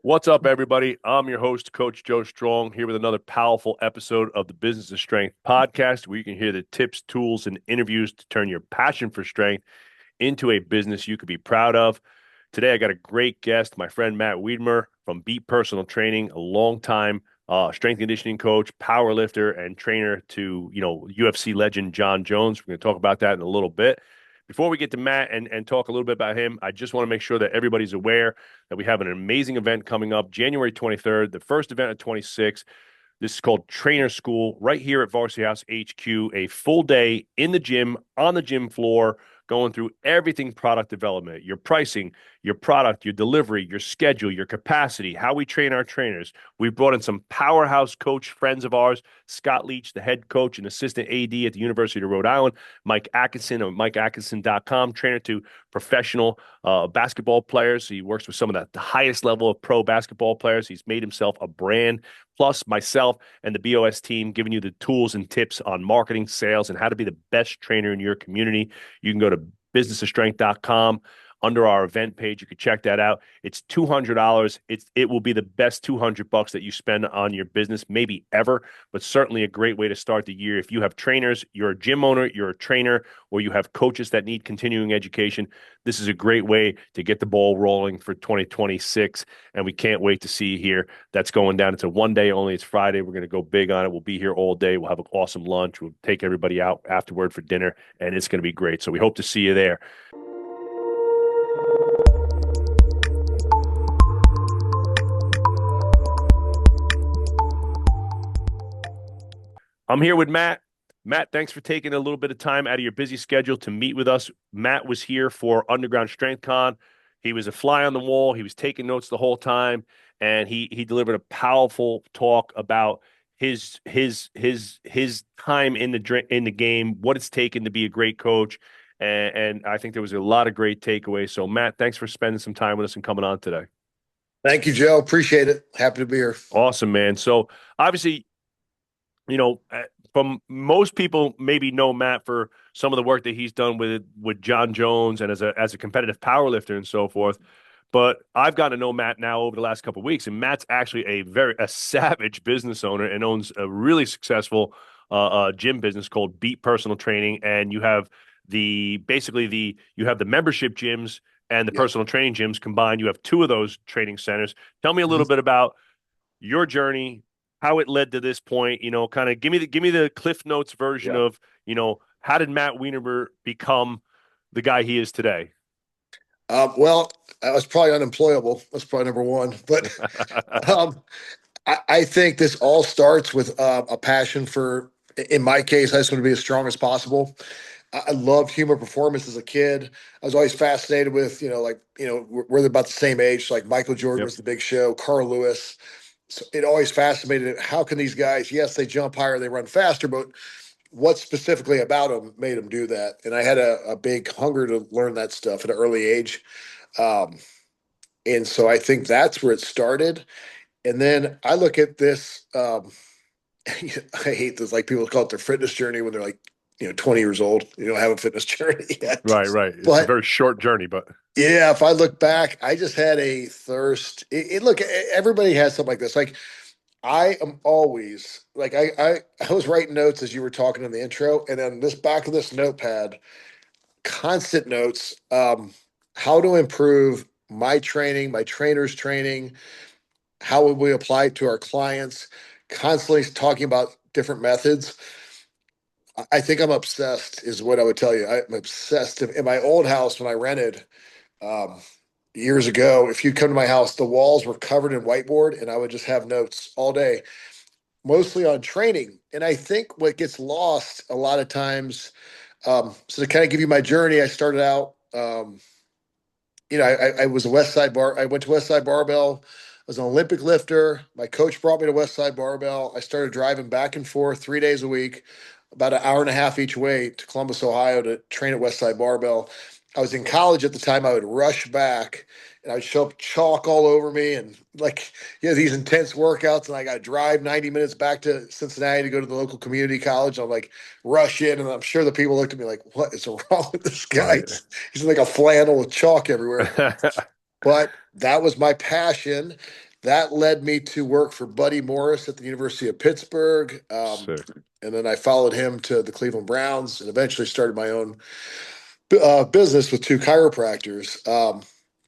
What's up, everybody? I'm your host, Coach Joe Strong, here with another powerful episode of the Business of Strength podcast, where you can hear the tips, tools, and interviews to turn your passion for strength into a business you could be proud of. Today, I got a great guest, my friend Matt Wiedemer from Beat Personal Training, a longtime strength conditioning coach, power lifter, and trainer to UFC legend Jon Jones. We're going to talk about that in a little bit. Before we get to Matt and talk a little bit about him, I just want to make sure that everybody's aware that we have an amazing event coming up January 23rd, the first event of 26. This is called Trainer School right here at Varsity House HQ, a full day in the gym, on the gym floor, going through everything product development, your pricing, your product, your delivery, your schedule, your capacity, how we train our trainers. We've brought in some powerhouse coach friends of ours, Scott Leach, the head coach and assistant AD at the University of Rhode Island, Mike Atkinson of MikeAtkinson.com, trainer to professional basketball players. He works with some of the highest level of pro basketball players. He's made himself a brand. Plus, myself and the BOS team giving you the tools and tips on marketing, sales, and how to be the best trainer in your community. You can go to businessofstrength.com under our event page. You can check that out. It's $200. It will be the best $200 that you spend on your business, maybe ever, but certainly a great way to start the year. If you have trainers, you're a gym owner, you're a trainer, or you have coaches that need continuing education, this is a great way to get the ball rolling for 2026. And we can't wait to see you here. That's going down. It's a one day only. It's Friday. We're going to go big on it. We'll be here all day. We'll have an awesome lunch. We'll take everybody out afterward for dinner, and it's going to be great. So we hope to see you there. I'm here with Matt. Matt, thanks for taking a little bit of time out of your busy schedule to meet with us. Matt was here for Underground Strength Con. He was a fly on the wall. He was taking notes the whole time, and he delivered a powerful talk about his time in the game, what it's taken to be a great coach, and I think there was a lot of great takeaways. So, Matt, thanks for spending some time with us and coming on today. Thank you, Joe. Appreciate it. Happy to be here. Awesome, man. So, obviously, from most people maybe know Matt for some of the work that he's done with Jon Jones and as a competitive powerlifter and so forth. But I've gotten to know Matt now over the last couple of weeks, and Matt's actually a savage business owner and owns a really successful gym business called Beat Personal Training. And you have the membership gyms and the Yeah. personal training gyms combined. You have two of those training centers. Tell me a little bit about your journey, how it led to this point, kind of give me the Cliff Notes version Yeah. of, how did Matt Wiedemer become the guy he is today? Well, I was probably unemployable. That's probably number one. But um, I think this all starts with a passion for, in my case, I just want to be as strong as possible. I loved human performance as a kid. I was always fascinated with, we're about the same age. Like Michael Jordan Yep. was the big show, Carl Lewis. So it always fascinated. How can these guys, yes, they jump higher, they run faster, but what specifically about them made them do that? And I had a big hunger to learn that stuff at an early age. Um, and so I think that's where it started. And then I look at this, I hate this, like people call it their fitness journey when they're like, 20 years old, you don't have a fitness journey yet. Right. It's a But very short journey, but yeah, if I look back, I just had a thirst. Look, everybody has something like this. Like I am always like I was writing notes as you were talking in the intro, and then this back of this notepad, constant notes, how to improve my training, my trainer's training, how would we apply it to our clients, constantly talking about different methods. I think I'm obsessed, is what I would tell you. I'm obsessed. In my old house when I rented, um, years ago, if you come to my house, the walls were covered in whiteboard, and I would just have notes all day, mostly on training. And I think what gets lost a lot of times, so to kind of give you my journey, I started out, I was a West Side Bar. I went to West Side Barbell. I was an Olympic lifter. My coach brought me to West Side Barbell. I started driving back and forth 3 days a week, about an hour and a half each way to Columbus, Ohio to train at West Side Barbell. I was in college at the time. I would rush back and I would show up chalk all over me and like, these intense workouts. And I got to drive 90 minutes back to Cincinnati to go to the local community college. I'm like, rush in. And I'm sure the people looked at me like, what is wrong with this guy? right. He's like a flannel with chalk everywhere. But that was my passion. that led me to work for Buddy Morris at the University of Pittsburgh. Sick. And then I followed him to the Cleveland Browns and eventually started my own business with two chiropractors.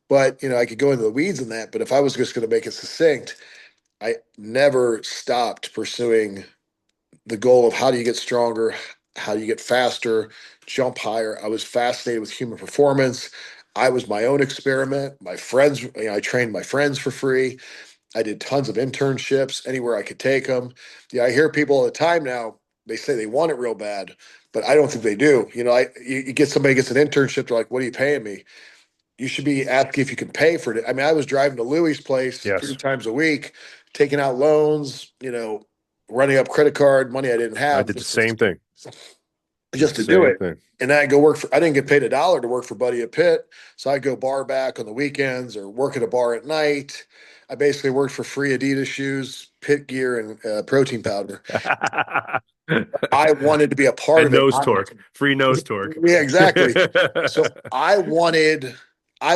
But, I could go into the weeds in that. But if I was just going to make it succinct, I never stopped pursuing the goal of how do you get stronger, how do you get faster, jump higher. I was fascinated with human performance. I was my own experiment. My friends, I trained my friends for free. I did tons of internships anywhere I could take them. Yeah, I hear people all the time now. They say they want it real bad, but I don't think they do. You get somebody gets an internship. They're like, "What are you paying me?" You should be asking if you can pay for it. I mean, I was driving to Louis' place three Yes. times a week, taking out loans. Running up credit card money I didn't I have did the same thing. Did the just to do same it. thing. And then I go work for. I didn't get paid $1 to work for Buddy at Pitt, so I go bar back on the weekends or work at a bar at night. I basically worked for free Adidas shoes, pit gear, and protein powder. I wanted to be a part And of it. nose torque, free nose torque. Yeah, exactly. So I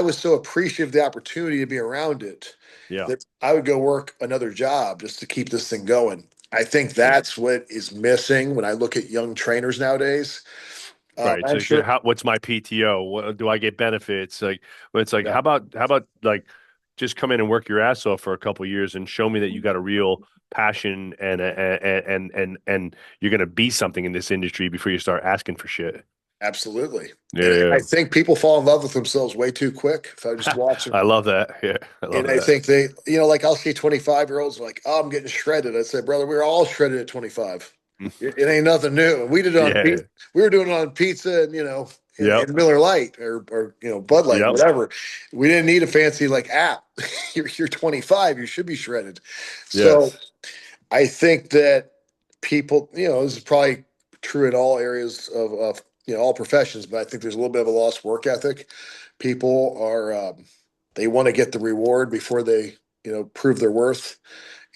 was so appreciative of the opportunity to be around it Yeah. that I would go work another job just to keep this thing going. I think Yeah. that's what is missing when I look at young trainers nowadays. Right. I'm So sure. what's my PTO? What, do I get benefits? Like, well, it's like, Yeah, how about like just come in and work your ass off for a couple of years and show me that you got a real passion and you're gonna be something in this industry before you start asking for shit. absolutely. And I Yeah. think people fall in love with themselves way too quick. If I just watch I them, love that. Yeah, I and love I that. think like I'll see 25-year-olds like, oh, I'm getting shredded. I say, brother, we were all shredded at 25. It ain't nothing new. We did it on Yeah. pizza. We were doing it on pizza and Yep. and Miller Lite or Bud Light, Yep. whatever. We didn't need a fancy like app. You're 25. You should be shredded. So Yes. I think that people, this is probably true in all areas of all professions, but I think there's a little bit of a lost work ethic. People are they want to get the reward before they prove their worth,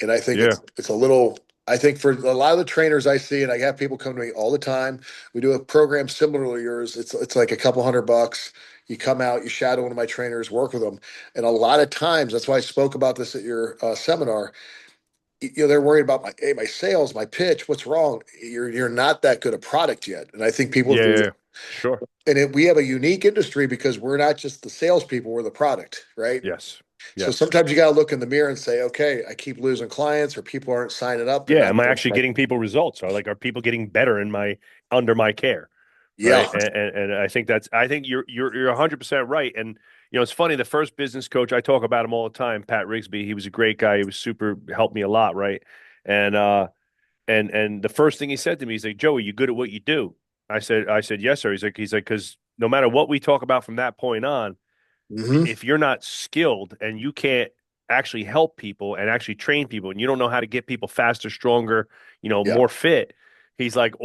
and I think Yeah. it's a little. I think for a lot of the trainers I see, and I have people come to me all the time. We do a program similar to yours. It's like a couple $100. You come out, you shadow one of my trainers, work with them, and a lot of times that's why I spoke about this at your seminar. They're worried about my sales, my pitch. What's wrong? You're not that good a product yet, and I think people Yeah. do. Yeah. Sure. We have a unique industry because we're not just the salespeople; we're the product, right? Yes. So Yes. sometimes you got to look in the mirror and say, okay, I keep losing clients, or people aren't signing up. They're Yeah. not. Am I actually getting people results? Or like, are people getting better in my under my care? Yeah. Right. And I think you're 100% right. And it's funny. The first business coach, I talk about him all the time, Pat Rigsby. He was a great guy. He was super helped me a lot. Right. And and the first thing he said to me, he's like, Joey, you good at what you do? I said, yes, sir. He's like, because no matter what we talk about from that point on, Hmm. if you're not skilled and you can't actually help people and actually train people and you don't know how to get people faster, stronger, Yeah. more fit, he's like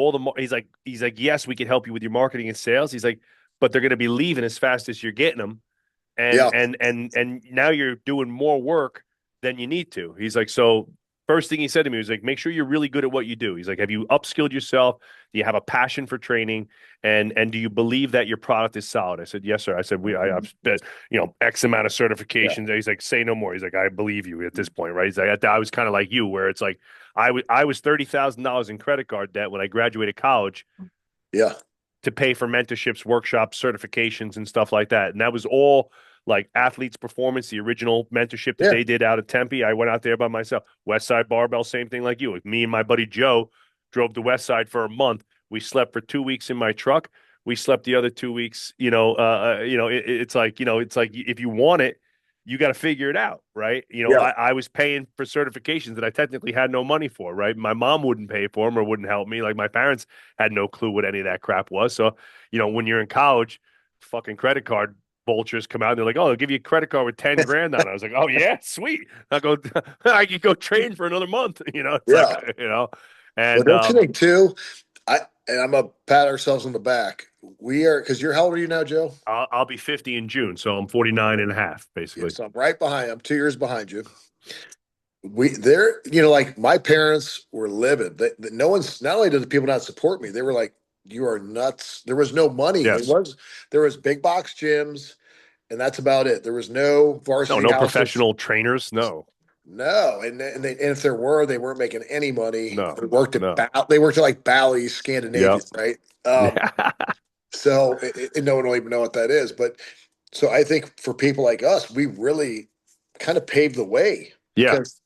he's like yes, we can help you with your marketing and sales. He's like, but they're going to be leaving as fast as you're getting them, and Yeah. now you're doing more work than you need to. He's like, so first thing he said to me was like, make sure you're really good at what you do. He's like, have you upskilled yourself? Do you have a passion for training? And do you believe that your product is solid? I said, yes, sir. I said, I've spent, X amount of Yeah. certifications. He's like, say no more. He's like, I believe you at this point, right? He's like, I was kind of like you, where it's like, I was $30,000 in credit card debt when I graduated college Yeah. to pay for mentorships, workshops, certifications, and stuff like that. And that was all like Athletes Performance, the original mentorship that Yeah. they did out of Tempe. I went out there by myself. West Side Barbell, same thing like you. Like me and my buddy Joe drove to West Side for a month. We slept for 2 weeks in my truck. We slept the other 2 weeks. It's like if you want it, you got to figure it out, right? Yeah. I was paying for certifications that I technically had no money for, right? My mom wouldn't pay for them or wouldn't help me. Like my parents had no clue what any of that crap was. So, when you're in college, fucking credit card vultures come out and they're like, "Oh, they'll give you a credit card with 10 grand on it." I was like, "Oh yeah, sweet." I go, I could go train for another month. It's like, Yeah. Well, and don't you think too? I and I'm gonna pat ourselves on the back. We are because you're how old are you now, Joe? I'll be 50 in June, so I'm 49 and a half, Yeah, basically. so I'm right behind. I'm 2 years behind you. Like my parents were livid. No one's not only did the people not support me, they were like, "You are nuts." There was no money. Yes. There was big box gyms, and that's about it. There was no No, varsity no houses. professional trainers. No. No, and if there were, they weren't making any money. No, no. They worked at like Bally's, Scandinavia, Yep. right? Um, Yeah. so and no one will even know what that is. But so I think for people like us, we really kind of paved the way Yeah. because,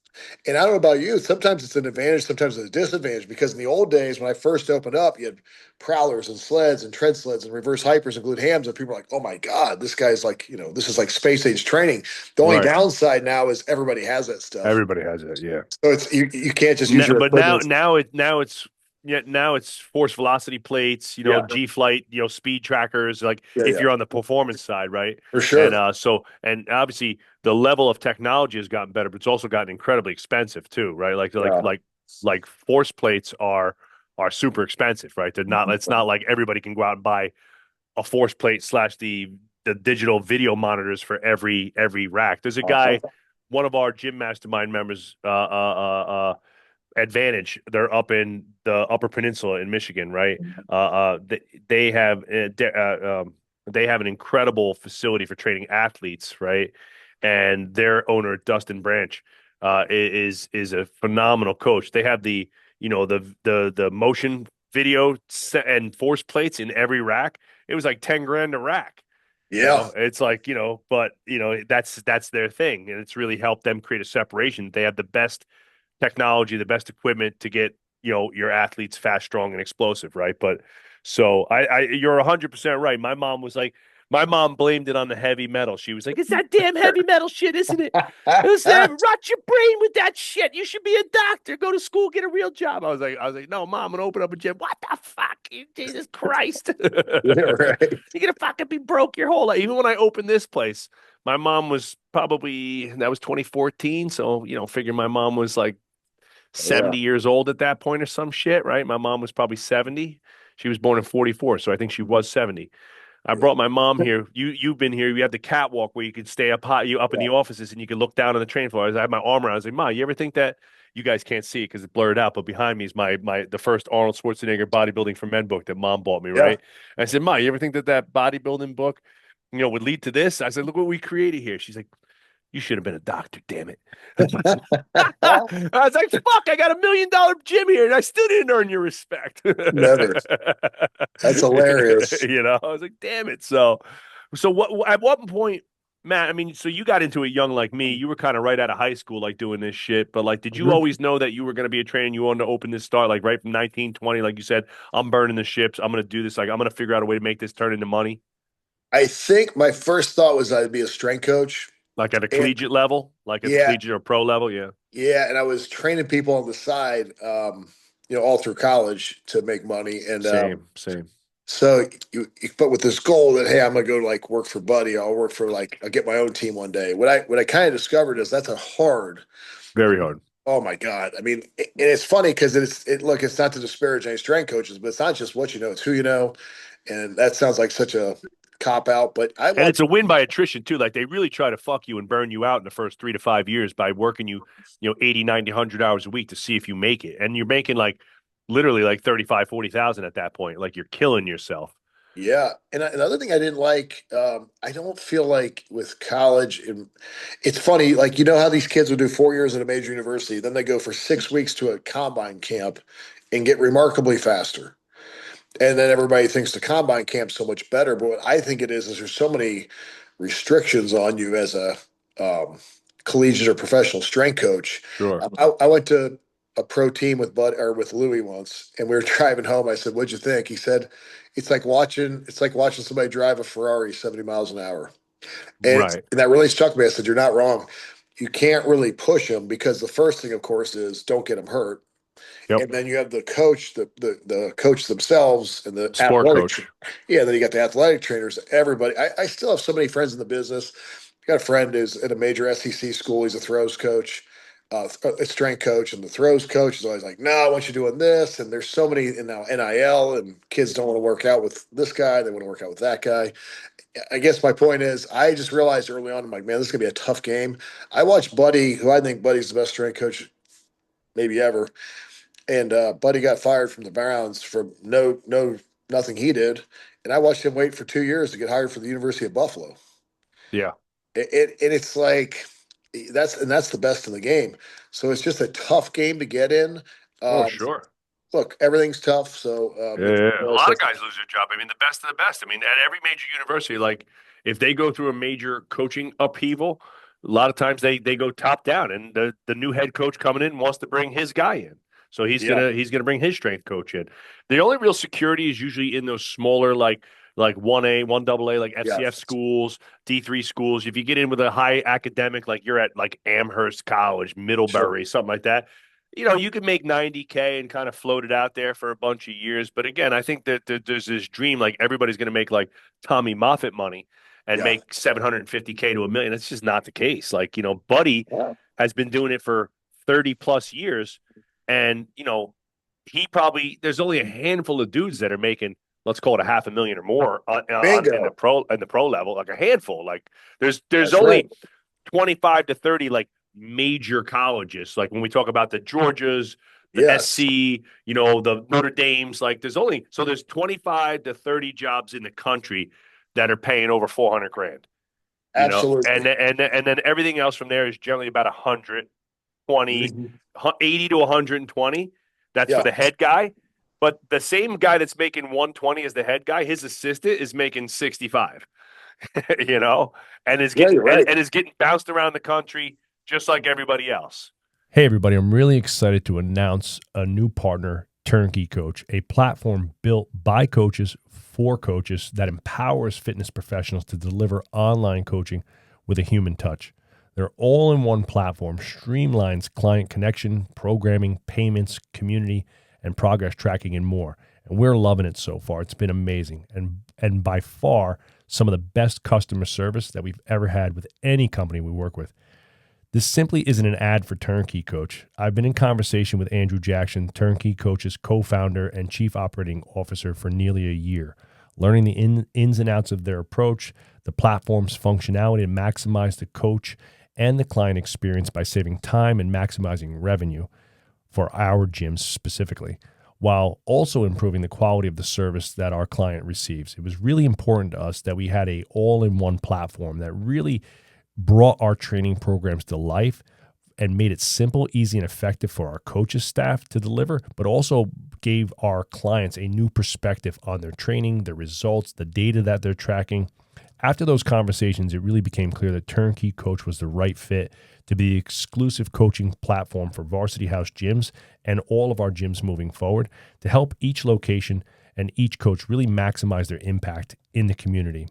and I don't know about you, sometimes it's an advantage, sometimes it's a disadvantage because in the old days when I first opened up, you had prowlers and sleds and tread sleds and reverse hypers and glued hams, and people are like, "Oh my God, this guy's like, this is like space age training." The only Right. downside now is everybody has that stuff, Everybody has it. Yeah. so it's you can't just use your But now, equipment. now it's force velocity plates, Yeah, G flight, speed trackers, like yeah, if yeah, you're on the performance side, right? for And sure. and obviously the level of technology has gotten better, but it's also gotten incredibly expensive too, right? Yeah, Like force plates are super expensive, right? They're not, it's not like everybody can go out and buy a force plate slash the digital video monitors for every rack. There's a guy, one of our gym mastermind members, Advantage. They're up in the Upper Peninsula in Michigan, right? They have they have an incredible facility for training athletes, right? And their owner, Dustin Branch, is a phenomenal coach. They have the motion video and force plates in every rack. It was like 10 grand a rack. yeah, It's like, but that's their thing, and it's really helped them create a separation. They have the best technology, the best equipment to get, your athletes fast, strong, and explosive, right? But so you're 100% right. My mom blamed it on the heavy metal. She was like, "It's that damn heavy metal shit, isn't it? It was that rot your brain with that shit. You should be a doctor, go to school, get a real job." I was like, "No, mom, I'm gonna open up a gym." What the fuck? Jesus Christ. yeah, right. You're gonna fucking be broke your whole life. Even when I opened this place, my mom was probably that was 2014. So, figure my mom was like Yeah, 70 years old at that point or some shit, right? My mom was probably 70. She was born in 44, so I think she was 70. I yeah, brought my mom here. You've been here. You have the catwalk where you could stay up in yeah. the offices and you could look down on the train floor. I had my arm around. I was like, "Ma, you ever think that you guys can't see it because it's blurred out, but behind me is my the first Arnold Schwarzenegger bodybuilding for men book that mom bought me, Yeah. right?" I said, "Ma, you ever think that bodybuilding book, would lead to this?" I said, "Look what we created here." She's like, "You should have been a doctor, damn it." I was like, fuck, I got $1 million gym here and I still didn't earn your respect. Never. That's hilarious. I was like, damn it. So at what point, Matt, I mean, so you got into it young like me. You were kind of right out of high school, like doing this shit. But like, did you Mhm. always know that you were going to be a trainer and you wanted to open this start, like right from 1920? Like you said, I'm burning the ships. I'm going to do this. Like, I'm going to figure out a way to make this turn into money, I think my first thought was I'd be a strength coach. like at a And collegiate level, like at the yeah, collegiate or pro level. Yeah. yeah. And I was training people on the side, all through college to make money. And Same, same. so but with this goal that, hey, I'm going to go like work for Buddy. I'll work for like, I'll get my own team one day. What I kind of discovered is that's a hard. Very hard. Oh my God. I mean, and it's funny because look, it's not to disparage any strength coaches, but it's not just what you know, it's who you know. And that sounds like such a cop out, but I And it's watch. a win by attrition too. Like they really try to fuck you and burn you out in the first 3 to 5 years by working you, 80, 90, 100 hours a week to see if you make it. And you're making like literally like 35, 40,000 at that point. Like you're killing yourself. Yeah, and another thing I didn't like, I don't feel like with college, and it's funny, like how these kids will do 4 years at a major university, then they go for 6 weeks to a combine camp and get remarkably faster, and then everybody thinks the combine camp's so much better. But what I think it is there's so many restrictions on you as a um, collegiate or professional strength coach. Sure. I went to a pro team with Bud or with Louis once, and we were driving home. I said, "What'd you think?" He said, "It's like watching somebody drive a Ferrari 70 miles an hour," Right. and that really struck me. I said, "You're not wrong. You can't really push them because the first thing, of course, is don't get them hurt." Yep. And then you have the coach, the coach themselves, and the Sport athletic. coach. Yeah, then you got the athletic trainers. Everybody. I still have so many friends in the business. I got a friend who's at a major SEC school. He's a throws coach, a strength coach, and the throws coach is always like, "No, I want you doing this." And there's so many in now NIL, and kids don't want to work out with this guy. They want to work out with that guy. I guess my point is, I just realized early on, I'm like, man, this is gonna be a tough game. I watched Buddy, who I think Buddy's the best strength coach maybe ever, and Buddy got fired from the Browns for nothing he did, and I watched him wait for 2 years to get hired for the University of Buffalo. Yeah. And it's like that's the best in the game. So it's just a tough game to get in. Oh, Um, sure. Look, everything's tough. So Yeah, it's yeah. one A of those lot of things. guys lose their job. I mean, the best of the best. I mean, at every major university, like if they go through a major coaching upheaval, a lot of times they go top down, and the new head coach coming in wants to bring his guy in. So Yeah. he's gonna bring his strength coach in. The only real security is usually in those smaller like 1A, 1AA, like Yeah. FCF schools, D3 schools. If you get in with a high academic, like you're at like Amherst College, Sure. Middlebury, something like that, you can make 90K and kind of float it out there for a bunch of years. But again, I think that there's this dream like everybody's going to make like Tommy Moffett money and Yeah. make 750K to a million. That's just not the case. Like, Buddy Yeah. has been doing it for 30 plus years. And, there's only a handful of dudes that are making, let's call it a half a million or more in the Bingo. pro level, like a handful. Like there's That's right. only 25 to 30 like major colleges. Like when we talk about the Georgias, the Yes. SC, the Notre Dames, like there's 25 to 30 jobs in the country that are paying over 400 grand, and Absolutely. and then everything else from there is generally about 120, Mhm. 80 to 120. That's for Yeah. the head guy. But the same guy that's making 120 as the head guy, his assistant is making 65. you know, and is Yeah, getting you're right. and is getting bounced around the country just like everybody else. Hey, everybody, I'm really excited to announce a new partner, Turnkey Coach, a platform built by coaches for coaches that empowers fitness professionals to deliver online coaching with a human touch. Their all in one platform streamlines client connection, programming, payments, community, and progress tracking, and more. And we're loving it so far. It's been amazing. And by far, some of the best customer service that we've ever had with any company we work with. This simply isn't an ad for Turnkey Coach. I've been in conversation with Andrew Jackson, Turnkey Coach's co-founder and chief operating officer, for nearly a year, learning the ins and outs of their approach, the platform's functionality to maximize the coach and the client experience by saving time and maximizing revenue for our gyms specifically, while also improving the quality of the service that our client receives. It was really important to us that we had a all-in-one platform that really brought our training programs to life and made it simple, easy, and effective for our coaches staff to deliver, but also gave our clients a new perspective on their training, their results, the data that they're tracking. After those conversations, it really became clear that Turnkey Coach was the right fit to be the exclusive coaching platform for Varsity House gyms and all of our gyms moving forward to help each location and each coach really maximize their impact in the community.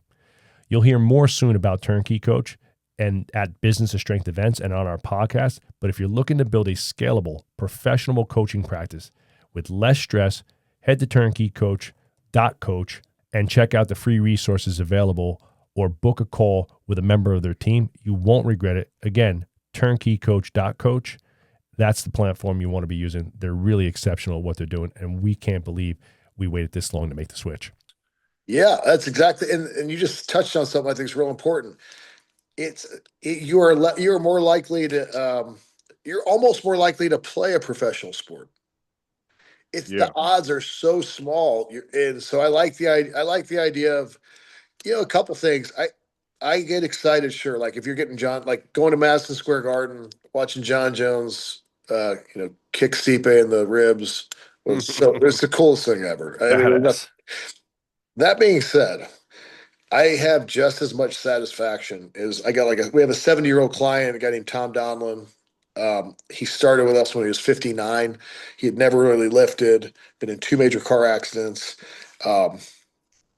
You'll hear more soon about Turnkey Coach and at Business of Strength events and on our podcast. But if you're looking to build a scalable, professional coaching practice with less stress, head to turnkeycoach.coach and check out the free resources available or book a call with a member of their team. You won't regret it. Again, turnkeycoach.coach. That's the platform you want to be using. They're really exceptional at what they're doing, and we can't believe we waited this long to make the switch. Yeah, that's exactly. And you just touched on something I think is real important. You're more likely to you're almost more likely to play a professional sport. It's the Yeah. odds are so small, and so I like the idea of a couple things. I get excited, sure. Like if you're getting John, like going to Madison Square Garden, watching Jon Jones, kick Stipe in the ribs it's the coolest thing ever. I mean, Badass. that being said, I have just as much satisfaction as I got. We have a 70-year-old client, a guy named Tom Donlin. He started with us when he was 59. He had never really lifted, been in two major car accidents. Um,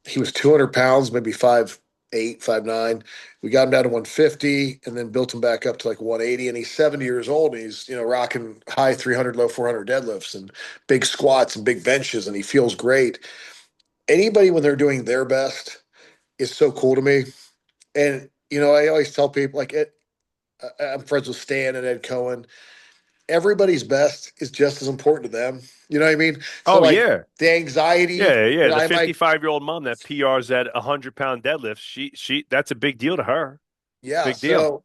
he was 200 pounds, maybe 5'8", 5'9". We got him down to 150 and then built him back up to like 180. And he's 70 years old. And he's, rocking high 300, low 400 deadlifts and big squats and big benches. And he feels great. Anybody, when they're doing their best, is so cool to me. And, I always tell people, I'm friends with Stan and Ed Cohen. Everybody's best is just as important to them. You know what I mean? So, Oh like, yeah. the anxiety, Yeah, yeah. The I might, 55-year-old mom that PRs at 100-pound deadlift, she that's a big deal to her. yeah. Big deal. So,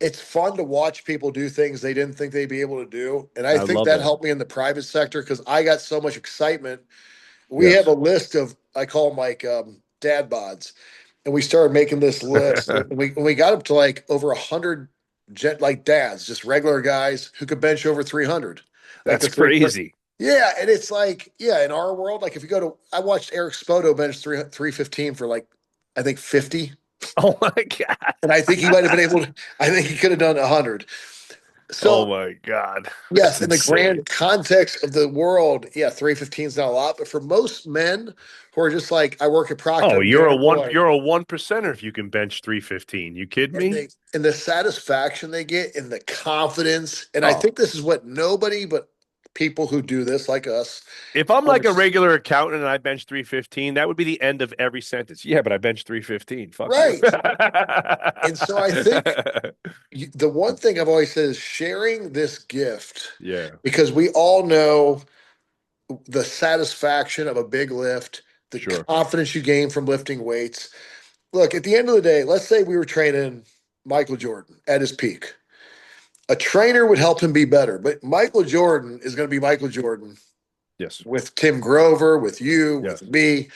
it's fun to watch people do things they didn't think they'd be able to do. And I I think love that that. helped me in the private sector because I got so much excitement. We have Yes. a list of, I call them like dad bods. And we started making this list. And we got up to like over 100 like dads, just regular guys who could bench over 300. Like That's the three. crazy. Yeah, and it's like, yeah, in our world, like if you go to, I watched Eric Spoto bench 315 for like, I think 50, Oh my God. and I think he might have been able to. I think he could have done 100. Oh So my God. That's yes, in the insane. grand context of the world, yeah, 315 is not a lot, but for most men who are just like, I work at Procter Oh, and Gamble, you're a one percenter if you can bench 315. You kidding and me? they and the satisfaction they get and the confidence, and I Oh, think this is what nobody but people who do this like us. if I'm like a Understand. regular accountant and I bench 315, that would be the end of every sentence. Yeah, but I bench 315. Fuck you. Right. And so I think the one thing I've always said is sharing this gift, Yeah, because we all know the satisfaction of a big lift, the sure. confidence you gain from lifting weights. Look, at the end of the day, let's say we were training Michael Jordan at his peak. A trainer would help him be better, but Michael Jordan is going to be Michael Jordan Yes. with Tim Grover, with you, with Yes. me.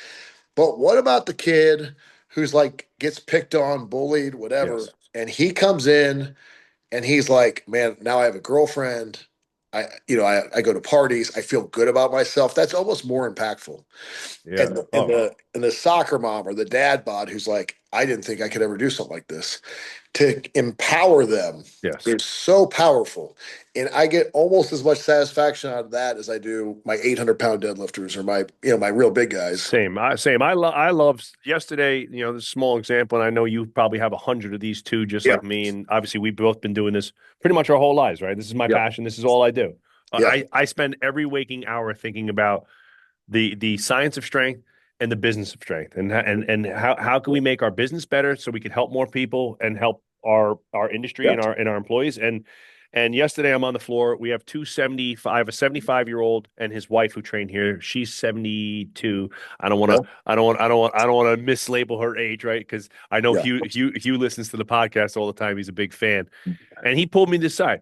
But what about the kid who's like gets picked on, bullied, whatever, Yes. and he comes in and he's like, man, now I have a girlfriend. I go to parties. I feel good about myself. That's almost more impactful. Yeah. And the soccer mom or the dad bod who's like, I didn't think I could ever do something like this. To empower them Yes. is so powerful. And I get almost as much satisfaction out of that as I do my 800-pound deadlifters or my real big guys. Same. Same. I love yesterday, this small example, and I know you probably have 100 of these too, just Yeah. like me. And obviously we've both been doing this pretty much our whole lives, right? This is my Yeah. passion. This is all I do. Yeah. I spend every waking hour thinking about the science of strength and the business of strength, and how can we make our business better so we can help more people and help our industry Yeah. and our employees. And yesterday I'm on the floor. We have 275, a 75-year-old and his wife who train here. She's 72. I don't want Yeah. to I don't want to mislabel her age, right? Because I know Yeah. Hugh listens to the podcast all the time. He's a big fan. And he pulled me to the side.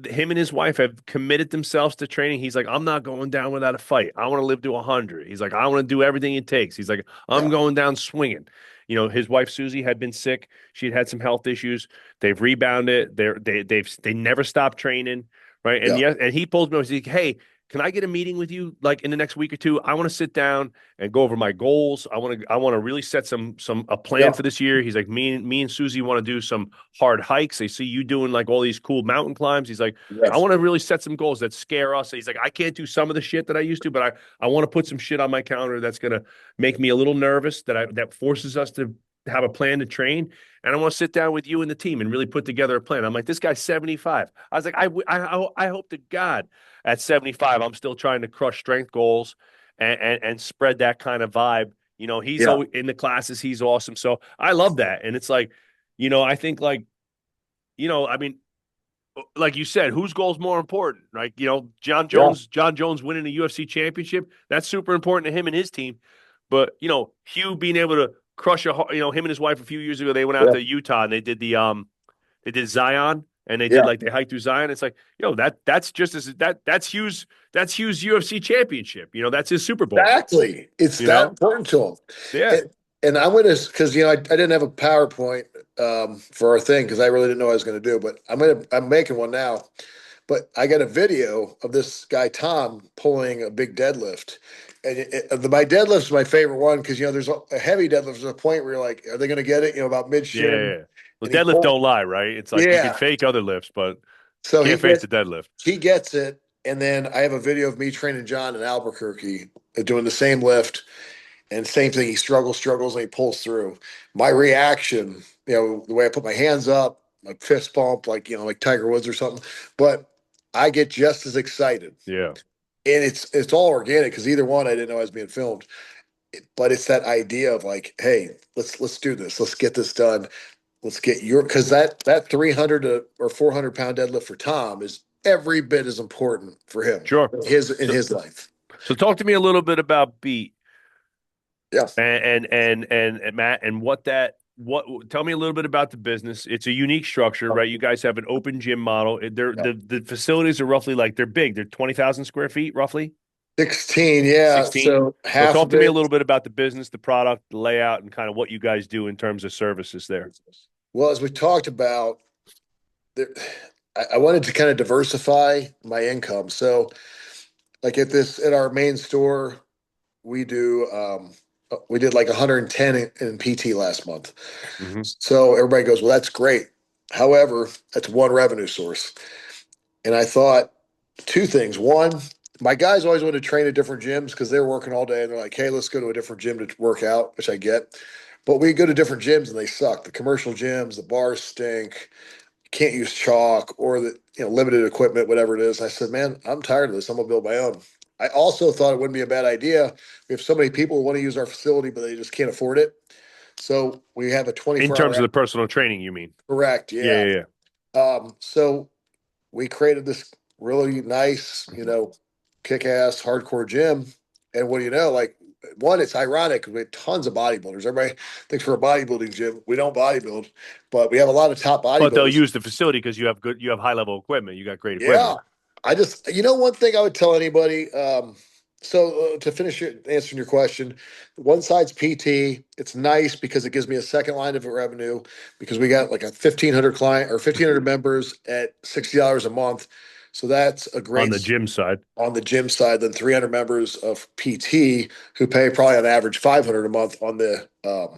Him and his wife have committed themselves to training. He's like, I'm not going down without a fight. I want to live to 100. He's like, I want to do everything it takes. He's like, I'm Yeah. going down swinging. His wife Susie had been sick. She'd had some health issues. They've rebounded. They never stopped training, right? And Yeah. yes, and he pulls me over. He's like, hey, can I get a meeting with you like in the next week or two? I want to sit down and go over my goals. I want to really set a plan Yeah. for this year. He's like, me and Susie want to do some hard hikes. They see you doing like all these cool mountain climbs. He's like, I Yes. want to really set some goals that scare us. He's like, I can't do some of the shit that I used to, but I want to put some shit on my calendar that's gonna make me a little nervous, that forces us to have a plan to train. And I want to sit down with you and the team and really put together a plan. I'm like, this guy's 75. I was like, I hope to God at 75, I'm still trying to crush strength goals and spread that kind of vibe. He's Yeah. always in the classes. He's awesome. So I love that. And it's like, I think like, I mean, like you said, whose goal is more important? Right? Yeah. Jon Jones winning the UFC championship, that's super important to him and his team. But, Hugh being able to crush him and his wife a few years ago, they went out Yeah. to Utah and they did Zion and Yeah. they hiked through Zion. It's like, that's just as that's Hugh's UFC championship. That's his Super Bowl, Exactly. It's you that know? important to them. Yeah. And I'm going to, because, I didn't have a PowerPoint for our thing because I really didn't know what I was going to do, but I'm making one now. But I got a video of this guy, Tom, pulling a big deadlift. And my deadlift's my favorite one because, there's a heavy deadlift. There's a point where you're like, are they going to get it? About mid shin. Yeah. Well, And he deadlift pulls. don't lie, right? It's like you can Yeah. fake other lifts, but So can't fake the deadlift. he gets it. And then I have a video of me training John in Albuquerque doing the same lift. And same thing, he struggles, and he pulls through. My reaction, the way I put my hands up, my fist bump, like Tiger Woods or something. But I get just as excited, Yeah. and it's all organic because either one I didn't know I was being filmed. But it's that idea of like, hey, let's do this, let's get this done, let's get because that 300 or 400-pound deadlift for Tom is every bit as important for him Sure. in So, his life. so talk to me a little bit about beat Yeah. and Matt and tell me a little bit about the business. It's a unique structure, right? You guys have an open gym model. Yeah. The facilities are roughly like they're big. They're 20,000 square feet roughly. 16, yeah. 16. So So half talk of to me a it. little bit about the business, the product, the layout, and kind of what you guys do in terms of services there. Well, as we talked about, there, I wanted to kind of diversify my income. So like at our main store, we do we did like 110 in PT last month. Hmm. So everybody goes, well, that's great. However, that's one revenue source. And I thought two things. One, my guys always wanted to train at different gyms because they're working all day and they're like, hey, let's go to a different gym to work out, which I get. But we go to different gyms and they suck. The commercial gyms, the bars stink. Can't use chalk or the limited equipment, whatever it is. I said, man, I'm tired of this. I'm gonna build my own. I also thought it wouldn't be a bad idea. We have so many people who want to use our facility, but they just can't afford it. So we have a In 24 terms of hour. the personal training, you mean? Correct. Yeah, Yeah. yeah, yeah. So we created this really nice, kick ass hardcore gym. And what do you know? Like, one, it's ironic 'cause we have tons of bodybuilders. Everybody thinks we're a bodybuilding gym. We don't bodybuild, but we have a lot of top But they'll bodybuilders. use the facility because you have high level equipment. You got great Yeah. equipment. One thing I would tell anybody. To finish answering your question, one side's PT. It's nice because it gives me a second line of revenue because we got like a 1,500 client or 1,500 members at $60 a month. So that's a On great the gym side, on the gym side. Then 300 members of PT who pay probably on average 500 a month on the personal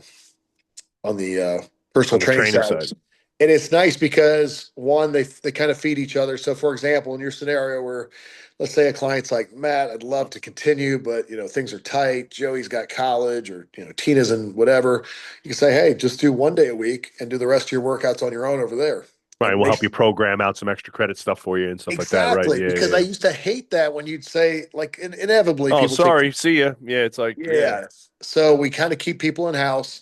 on the training training side. side. And it's nice because one, they kind of feed each other. So for example, in your scenario where let's say a client's like, Matt, I'd love to continue, but things are tight. Joey's got college or Tina's in whatever. You can say, hey, just do 1 day a week and do the rest of your workouts on your own over there. Right. And We'll help makes you program out some extra credit stuff for you and stuff like that. Right. exactly Yeah, because I yeah. used to hate that when you'd say like inevitably Oh, people think, sorry. See ya. Yeah, it's like, yeah, yeah. So we kind of keep people in house.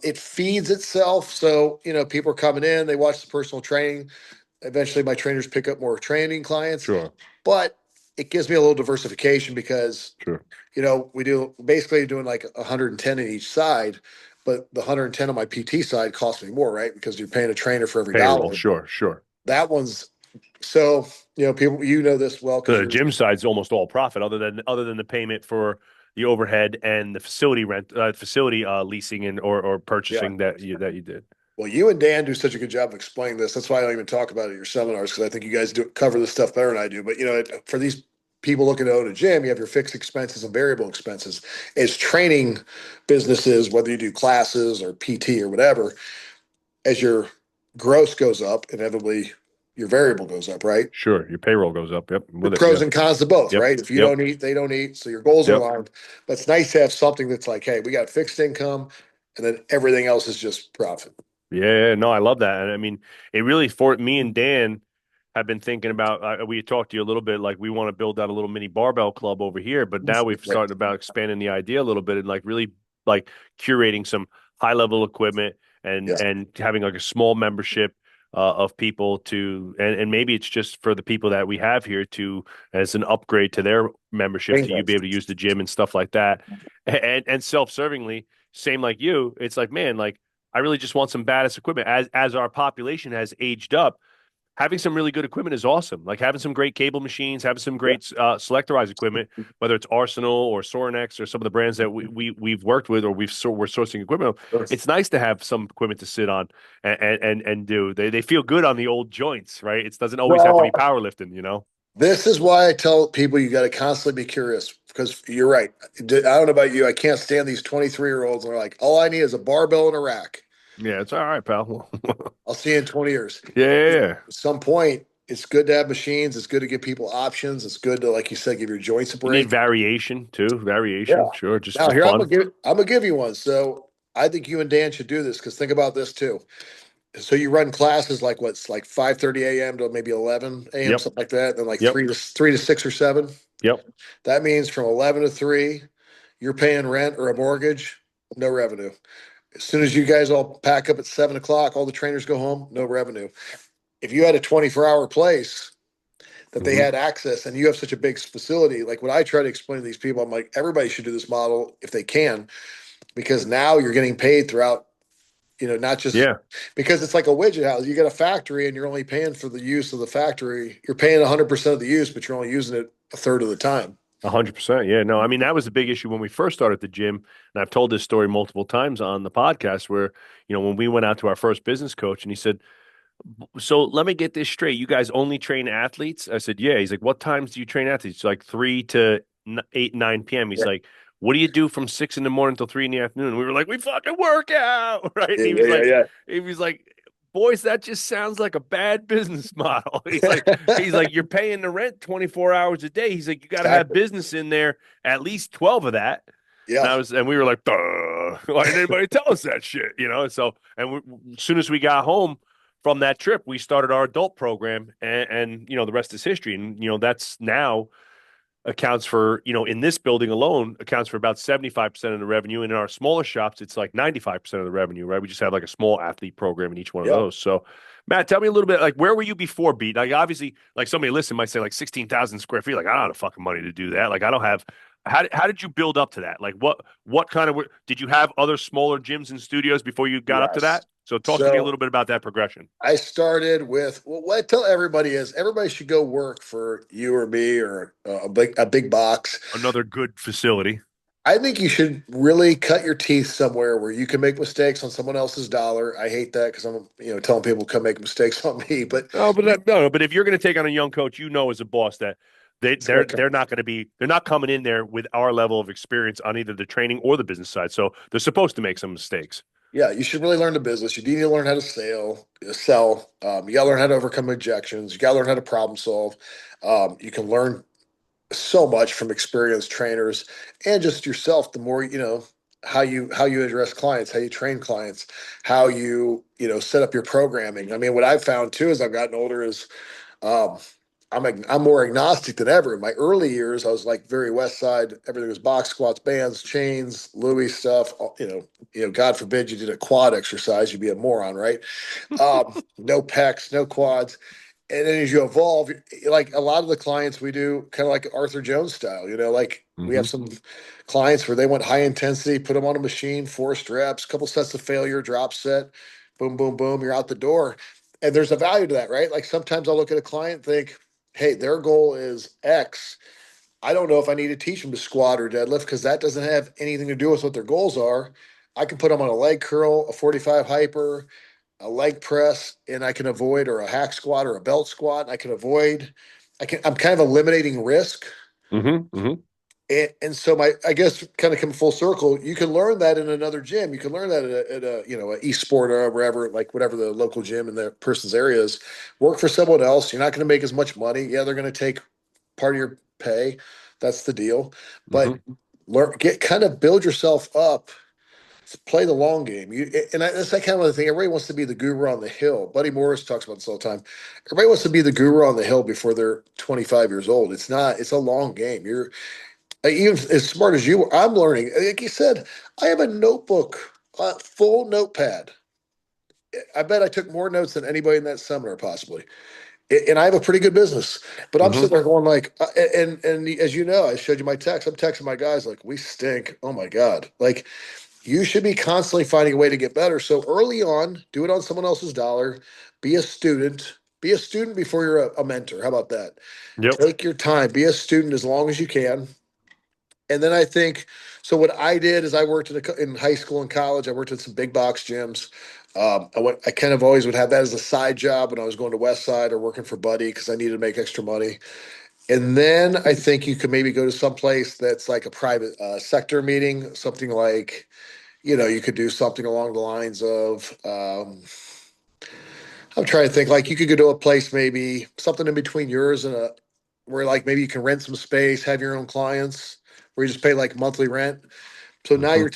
It feeds itself. So, people are coming in, they watch the personal training. Eventually, my trainers pick up more training clients, sure, but it gives me a little diversification because, sure. we do basically doing like 110 in each side, but the 110 on my PT side costs me more, right? Because you're paying a trainer for every Payroll. dollar. Sure, sure. That one's so, people, this well because The you're, gym side's almost all profit, other than the payment for the overhead and the facility rent, facility leasing and or yeah. purchasing that you did. Well, you and Dan do such a good job of explaining this. That's why I don't even talk about it at your seminars because I think you guys do cover this stuff better than I do. But for these people looking to own a gym, you have your fixed expenses and variable expenses. As training businesses, whether you do classes or PT or whatever, as your gross goes up, inevitably your variable goes up, right? Sure, your payroll goes up. Yep, The with it. pros Yeah. and cons to both, Yep. right? If you Yep. don't eat, they don't eat. So your goals are Yep. aligned. But it's nice to have something that's like, hey, we got fixed income and then everything else is just profit. Yeah, no, I love that. And I mean, it really for me and Dan have been thinking about. We talked to you a little bit, like we want to build out a little mini barbell club over here, but now we've started about expanding the idea a little bit and like really like curating some high level equipment Yeah. and having like a small membership of people to and maybe it's just for the people that we have here to as an upgrade to their membership to you be able to use the gym and stuff like that and self-servingly same like you it's like man like I really just want some badass equipment. As our population has aged up, having some really good equipment is awesome. Like having some great cable machines, having some Yeah. great selectorized equipment, whether it's Arsenal or Sorinex or some of the brands that we've worked with or we're sourcing equipment. It's nice to have some equipment to sit on and do. They feel good on the old joints, right? It doesn't always have to be Well, powerlifting, you know. this is why I tell people you got to constantly be curious because you're right. I don't know about you. I can't stand these 23-year-olds. And they're like, all I need is a barbell and a rack. Yeah, it's all right, pal. I'll see you in 20 years. Yeah, yeah, yeah. At some point, it's good to have machines. It's good to give people options. It's good to, like you said, give your joints a You need break. variation too. Variation, Yeah. sure, just Now for here fun. I'm gonna give you one. So I think you and Dan should do this because think about this too. So you run classes like what's like 5:30 a.m. to maybe 11 a.m. Yep, something like that. Then like yep, 3 to 6 or 7. yep. That means from 11 to 3, you're paying rent or a mortgage, no revenue. As soon as you guys all pack up at 7 o'clock, all the trainers go home, no revenue. If you had a 24-hour place that they Hmm. had access and you have such a big facility, like what I try to explain to these people, I'm like, everybody should do this model if they can, because now you're getting paid throughout, not just Yeah. because it's like a widget house. You got a factory and you're only paying for the use of the factory. You're paying 100% of the use, but you're only using it a third of the time. 100%. Yeah. No, I mean, that was a big issue when we first started the gym. And I've told this story multiple times on the podcast where, when we went out to our first business coach and he said, So let me get this straight. You guys only train athletes? I said, yeah. He's like, what times do you train athletes? Like 3 to 8, 9 p.m. He's Yeah, like, what do you do from 6 in the morning till 3 in the afternoon? We were like, we fucking work out, right? And yeah, yeah, he was like, boys, that just sounds like a bad business model. yeah. He's like, you're paying the rent 24 hours a day. He's like, you got to have Exactly. business in there, at least 12 of that. Yeah. And we were like, duh, why didn't anybody tell us that shit? As soon as we got home from that trip, we started our adult program, and the rest is history. And that's now accounts for, in this building alone, accounts for about 75% of the revenue. And in our smaller shops, it's like 95% of the revenue, right? We just have like a small athlete program in each one of Yeah. those. So, Matt, tell me a little bit, like, where were you before Beat? Like, obviously, like somebody listening might say like 16,000 square feet. Like, I don't have the fucking money to do that. Like, I don't have. How did you build up to that? Like, what kind of did you have other smaller gyms and studios before you got up to Yes. that? So, talk to me a So little bit about that progression. I started with, well, what I tell everybody is everybody should go work for you or me or a big box. Another good facility. I think you should really cut your teeth somewhere where you can make mistakes on someone else's dollar. I hate that because I'm, telling people come make mistakes on me, but No, but no. But if you're going to take on a young coach, as a boss that it's gonna they're come. not going to be they're not coming in there with our level of experience on either the training or the business side. So they're supposed to make some mistakes. Yeah, you should really learn the business. You need to learn how to sell. You got to learn how to overcome objections. You got to learn how to problem solve. You can learn so much from experienced trainers and just yourself. The more how you address clients, how you train clients, how set up your programming. I mean, what I've found too as I've gotten older is um, I'm more agnostic than ever. In my early years, I was like very West Side. Everything was box squats, bands, chains, Louis stuff. God forbid you did a quad exercise, you'd be a moron, right? No pecs, no quads. And then as you evolve, like a lot of the clients we do, kind of like Arthur Jones style. Like we have Hmm. some clients where they want high intensity, put them on a machine, forced reps, couple sets of failure, drop set, boom, boom, boom, you're out the door. And there's a value to that, right? Like sometimes I'll look at a client and think, hey, their goal is X. I don't know if I need to teach them to squat or deadlift because that doesn't have anything to do with what their goals are. I can put them on a leg curl, a 45 hyper, a leg press, and I can avoid, or a hack squat or a belt squat. And I can avoid. I'm kind of eliminating risk. Hmm. Hmm. And so I guess kind of come full circle. You can learn that in another gym. You can learn that a e-sport or wherever, like whatever the local gym in the person's area is. Work for someone else. You're not going to make as much money. Yeah, they're going to take part of your pay. That's the deal. But Hmm. learn, kind of build yourself up. Play the long game. That's that kind of the thing. Everybody wants to be the guru on the hill. Buddy Morris talks about this all the time. Everybody wants to be the guru on the hill before they're 25 years old. It's not. It's a long game. You're even as smart as you are. I'm learning. Like you said, I have a notebook, full notepad. I bet I took more notes than anybody in that seminar, possibly. And I have a pretty good business, but I'm Hmm. sitting there going like, and as you know, I showed you my text. I'm texting my guys like, we stink. Oh my god, like you should be constantly finding a way to get better. So early on, do it on someone else's dollar. Be a student. Be a student before you're a mentor. How about that? Yep. Take your time. Be a student as long as you can. And then I think so. What I did is I worked in high school and college. I worked at some big box gyms. I kind of always would have that as a side job when I was going to West Side or working for Buddy because I needed to make extra money. And then I think you could maybe go to some place that's like a private sector meeting, something like you could do something along the lines of, I'm trying to think, like you could go to a place, maybe something in between yours and where like maybe you can rent some space, have your own clients, where you just pay like monthly rent. So now Hmm.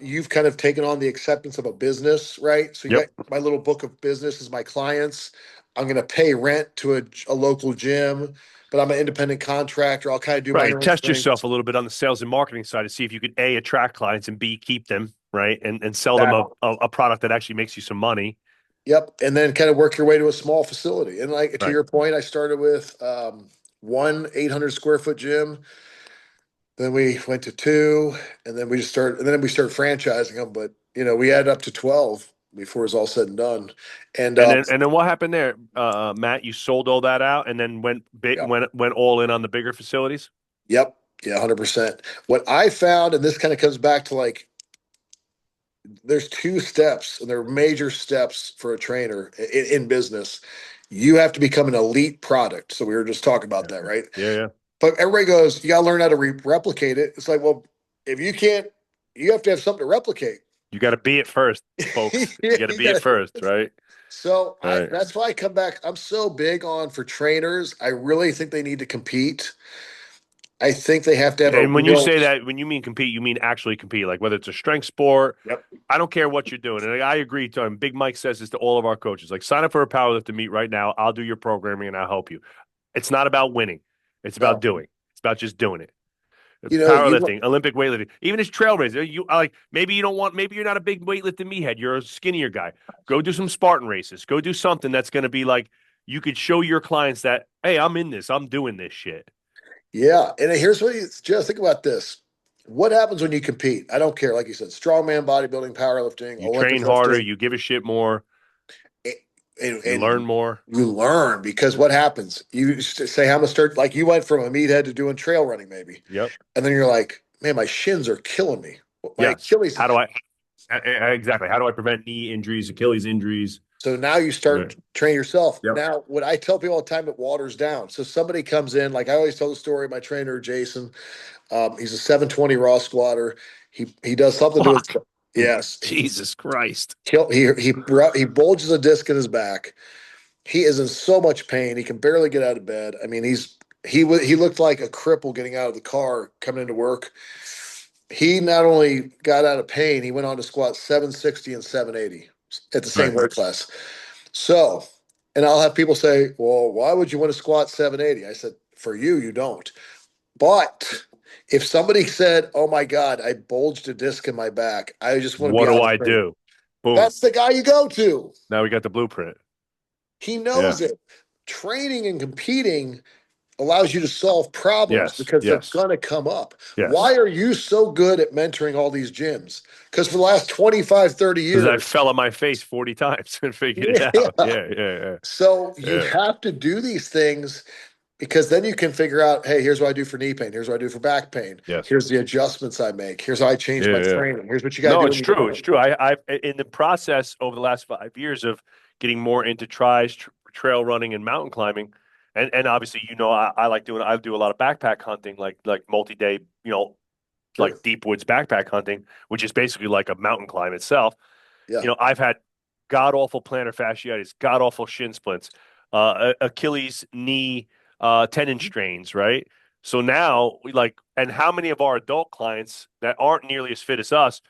you've kind of taken on the acceptance of a business, right? So you got Yep. my little book of business is my clients. I'm going to pay rent to a local gym, but I'm an independent contractor. I'll kind of do my Right. own Test thing. yourself a little bit on the sales and marketing side to see if you could A, attract clients, and B, keep them, right? And sell them Exactly. a product that actually makes you some money. Yep, and then kind of work your way to a small facility. And like to Right. your point, I started with one 800 square foot gym. Then we went to two, and then we started franchising them. But we added up to 12 before it was all said and done. And And then what happened there, Matt? You sold all that out and then yeah, went all in on the bigger facilities. yep, yeah, 100%. What I found, and this kind of comes back to like there's two steps, and they're major steps for a trainer in business. You have to become an elite product. So we were just talking about Yeah. that, right? Yeah. Yeah. But everybody goes, you got to learn how to replicate it. It's like, well, if you can't, you have to have something to replicate. You got to be it first, folks. You got to You be it gotta- first, right? so Right. that's why I come back. I'm so big on for trainers. I really think they need to compete. I think they have to have a And when you real. say that, when you mean compete, you mean actually compete, like whether it's a strength sport. Yep. I don't care what you're doing. And I agree to him. Big Mike says this to all of our coaches. Like, sign up for a powerlifting meet right now. I'll do your programming and I'll help you. It's not about winning. It's about No. doing. It's about just doing it. You Powerlifting, Olympic weightlifting, even as trail races. You like maybe you don't want. Maybe you're not a big weightlifting meathead. You're a skinnier guy. Go do some Spartan races. Go do something that's going to be like you could show your clients that, hey, I'm in this. I'm doing this shit. Yeah. And here's what you just think about this. What happens when you compete? I don't care. Like you said, strongman, bodybuilding, powerlifting, You Olympic train harder. lifting, You give a shit more. You learn and more. you learn because what happens? You say, I'm going to start, like you went from a meathead to doing trail running, maybe. Yep. And then you're like, man, my shins are killing me. My Yes. Achilles. How do I exactly? How do I prevent knee injuries, Achilles injuries? So now you start Right. to train yourself. Yep. Now, what I tell people all the time, it waters down. So somebody comes in, like I always tell the story, my trainer, Jason, he's a 720 raw squatter. He does something to his, Fuck. yes, Jesus Christ. he bulges a disc in his back. He is in so much pain. He can barely get out of bed. I mean, he looked like a cripple getting out of the car coming into work. He not only got out of pain, he went on to squat 760 and 780 at the same Right. weight class. So, and I'll have people say, well, why would you want to squat 780? I said, for you, you don't. But if somebody said, oh my God, I bulged a disc in my back, I just want to What be do out of I training. do? Boom. That's the guy you go to. Now we got the blueprint. He Yeah. knows it. Training and competing allows you to solve problems Yes. because they're Yes. going to come up. Yes. Why are you so good at mentoring all these gyms? Because for the last 25, 30 Because I years, fell on my face 40 times and figured it out. yeah. Yeah. Yeah. So Yeah. you Yeah. have to do these things because then you can figure out, hey, here's what I do for knee pain. Here's what I do for back pain. Yes. Here's the adjustments I make. Here's how I change Yeah. my Yeah. training. Here's what you got to No, do it's when you get true. It's home. true. I in the process over the last 5 years of getting more into trail running and mountain climbing, and obviously, I do a lot of backpack hunting, like multi-day, Sure. like deep woods backpack hunting, which is basically like a mountain climb itself. Yeah. I've had god awful plantar fasciitis, god awful shin splints, Achilles knee, tendon strains, right? So now and how many of our adult clients that aren't nearly as fit as us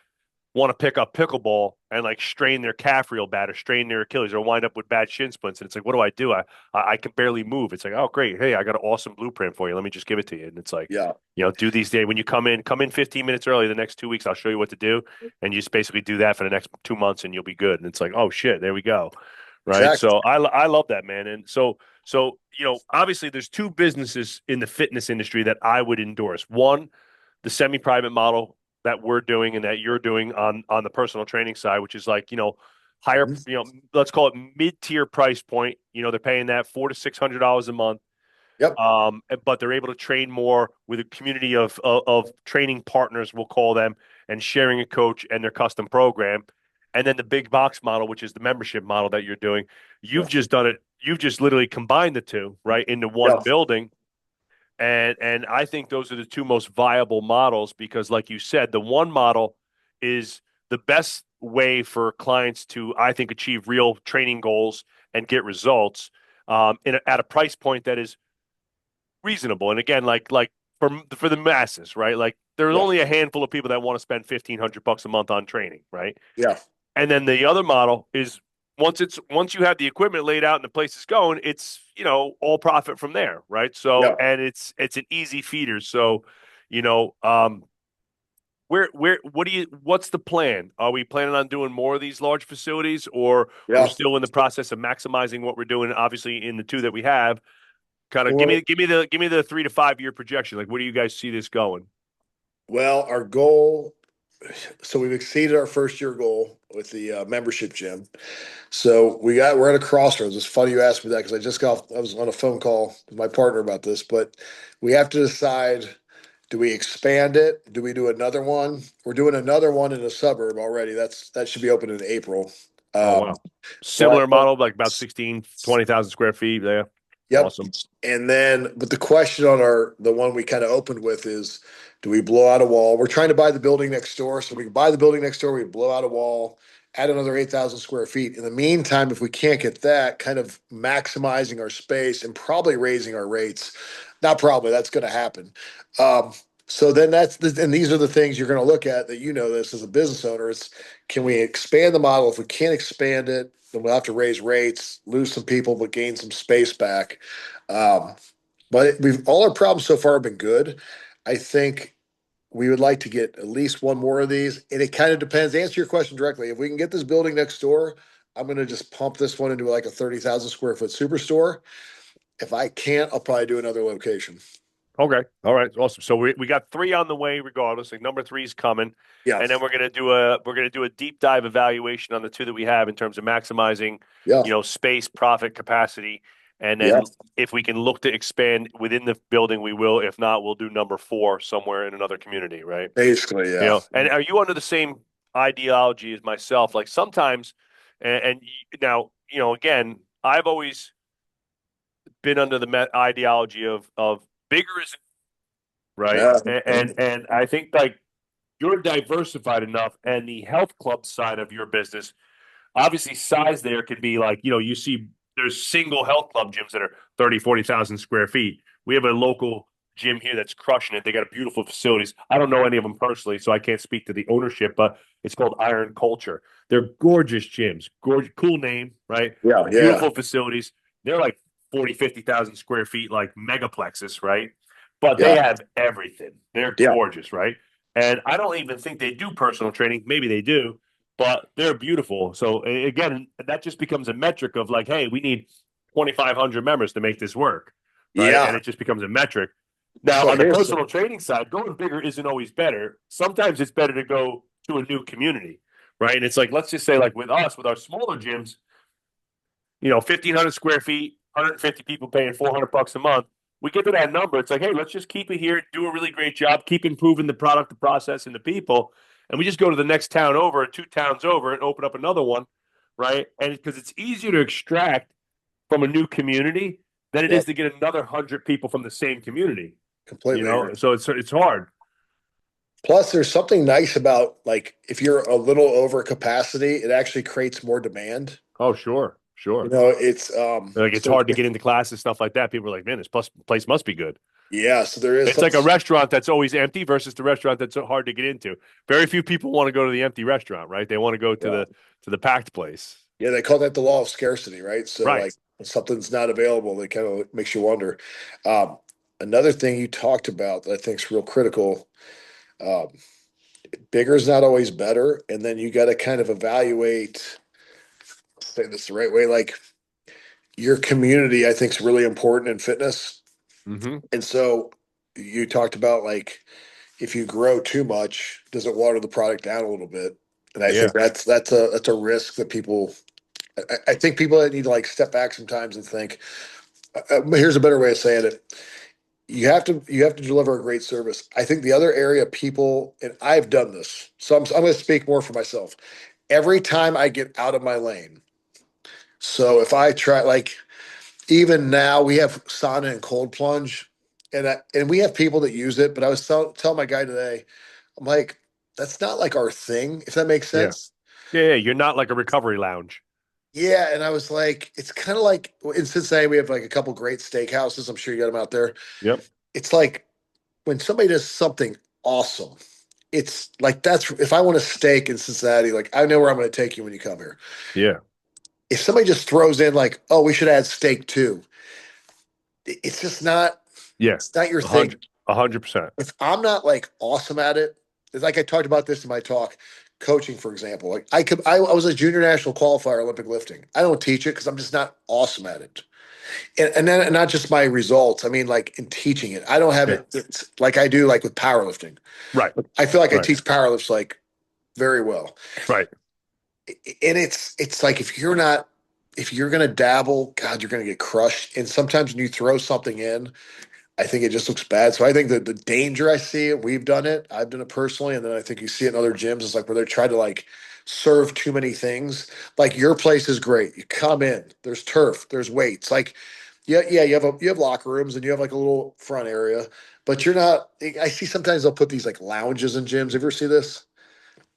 want to pick up pickleball and like strain their calf real bad or strain their Achilles or wind up with bad shin splints. And it's like, what do I do? I can barely move. It's like, oh, great. Hey, I got an awesome blueprint for you. Let me just give it to you. And it's like, Yeah. do these days when you come in 15 minutes early the next 2 weeks, I'll show you what to do. And you just basically do that for the next 2 months and you'll be good. And it's like, oh shit, there we go. Right. Exactly. So I love that, man. And so, obviously there's two businesses in the fitness industry that I would endorse. One, the semi-private model that we're doing and that you're doing on the personal training side, which is like, higher, Mhm. let's call it mid-tier price point. They're paying that $400 to $600 a month. Yep. But they're able to train more with a community of training partners, we'll call them, and sharing a coach and their custom program. And then the big box model, which is the membership model that you're doing. You've Yeah. just done it. You've just literally combined the two, right, into one Yeah. building. And I think those are the two most viable models because, like you said, the one model is the best way for clients to, I think, achieve real training goals and get results at a price point that is reasonable. And again, like for the masses, right? Like there's Yeah. only a handful of people that want to spend $1,500 a month on training, right? Yeah. And then the other model is once you have the equipment laid out and the place is going, it's all profit from there, right? So Yeah. and it's an easy feeder. So, you know, um, what's the plan? Are we planning on doing more of these large facilities, or we're Yeah. still in the process of maximizing what we're doing? Obviously, in the two that we have, kind of Well, give me the 3 to 5 year projection. Like, where do you guys see this going? well, our goal. So we've exceeded our first year goal with the membership gym. So we're at a crossroads. It's funny you asked me that because I was on a phone call with my partner about this, but we have to decide, Do we expand it? Do we do another one? We're doing another one in a suburb already. That should be open in April. Oh, Um, wow. Similar but model, like about 16, 20,000 square feet there. yep. Awesome. And then, but the question on the one we kind of opened with is, do we blow out a wall? We're trying to buy the building next door. So we can buy the building next door, we blow out a wall, add another 8,000 square feet. In the meantime, if we can't get that, kind of maximizing our space and probably raising our rates. Not probably, that's going to happen. Um, so then and these are the things you're going to look at that this as a business owner. It's, can we expand the model? If we can't expand it, then we'll have to raise rates, lose some people, but gain some space back. Um, but all our problems so far have been good. I think we would like to get at least one more of these, and it kind of depends. To answer your question directly, if we can get this building next door, I'm going to just pump this one into like a 30,000 square foot superstore. If I can't, I'll probably do another location. Okay. All right. Awesome. So we got 3 on the way regardless. Like number 3 is coming. Yeah, And then we're gonna do a deep dive evaluation on the 2 that we have in terms of maximizing, yeah, space, profit, capacity. And yeah. then if we can look to expand within the building, we will. If not, we'll do number 4 somewhere in another community, right? Basically, yeah. And are you under the same ideology as myself? Like sometimes, now, again, I've always been under the ideology of bigger is right, Yeah. and I think like you're diversified enough, and the health club side of your business, obviously, size there could be like you see there's single health club gyms that are 30, 40,000 square feet. We have a local gym here that's crushing it. They got beautiful facilities. I don't know any of them personally, so I can't speak to the ownership, but it's called Iron Culture. They're gorgeous gyms, gorgeous, cool name, right? Yeah, yeah, Beautiful facilities. They're like 40, 50,000 square feet, like megaplexes, right? But they yeah, have everything. They're yeah. gorgeous, right? And I don't even think they do personal training. Maybe they do, but they're beautiful. So again, that just becomes a metric of like, hey, we need 2,500 members to make this work, right? And Yeah. it just becomes a metric. Now, So on the here's personal training side, going bigger isn't always better. Sometimes it's better to go to a new community, right? And it's like, let's just say, like with us, with our smaller gyms, 1,500 square feet, 150 people paying $400 a month. We get to that number. It's like, hey, let's just keep it here, do a really great job, keep improving the product, the process, and the people. And we just go to the next town over, 2 towns over, and open up another one, right? And because it's easier to extract from a new community than it yeah, is to get another 100 people from the same community, completely agree. So it's hard. Plus, there's something nice about like if you're a little over capacity, it actually creates more demand. Oh, sure, sure. It's Like it's so hard to get into classes, stuff like that. People are like, man, this place must be good. yeah, so there is It's like a something. restaurant that's always empty versus the restaurant that's so hard to get into. Very few people want to go to the empty restaurant, right? They want to go to Yeah, the packed place. yeah, they call that the law of scarcity, right? So Right. like when something's not available, it kind of makes you wonder. Um, Another thing you talked about that I think is real critical. Um, Bigger is not always better, and then you got to kind of evaluate. Say this the right way, like your community. I think is really important in fitness, Mm-hmm. and so you talked about like if you grow too much, does it water the product down a little bit? And I Yeah. think that's a risk that people. I think people that need to like step back sometimes and think. Here's a better way of saying it. You have to deliver a great service. I think the other area people and I've done this, so I'm going to speak more for myself. Every time I get out of my lane, so if I try like even now we have sauna and cold plunge, and we have people that use it. But I was telling my guy today, I'm like, that's not like our thing, if that makes Yeah. sense. Yeah. You're not like a recovery lounge. Yeah, and I was like, it's kind of like in Cincinnati, we have like a couple great steakhouses. I'm sure you got them out there. Yep. It's like when somebody does something awesome, it's like that's if I want a steak in Cincinnati, like I know where I'm going to take you when you come here. Yeah. If somebody just throws in like, oh, we should add steak too, it's just not. Yeah. It's not your A thing. hundred. 100%. If I'm not like awesome at it, it's like I talked about this in my talk, coaching, for example. Like I was a junior national qualifier Olympic lifting. I don't teach it because I'm just not awesome at it. And then and not just my results. I mean, like in teaching it, I don't have Yeah. it's like I do like with powerlifting. Right. I feel like I Right. teach powerlifts like very well. Right. And it's like if you're gonna dabble, God, you're gonna get crushed. And sometimes when you throw something in, I think it just looks bad. So I think that the danger I see it, we've done it, I've done it personally, and then I think you see it in other gyms. It's like where they're trying to like serve too many things. Like your place is great. You come in, there's turf, there's weights. Like, yeah, yeah, you have locker rooms and you have like a little front area, but you're not. I see sometimes they'll put these like lounges in gyms. Have you ever see this?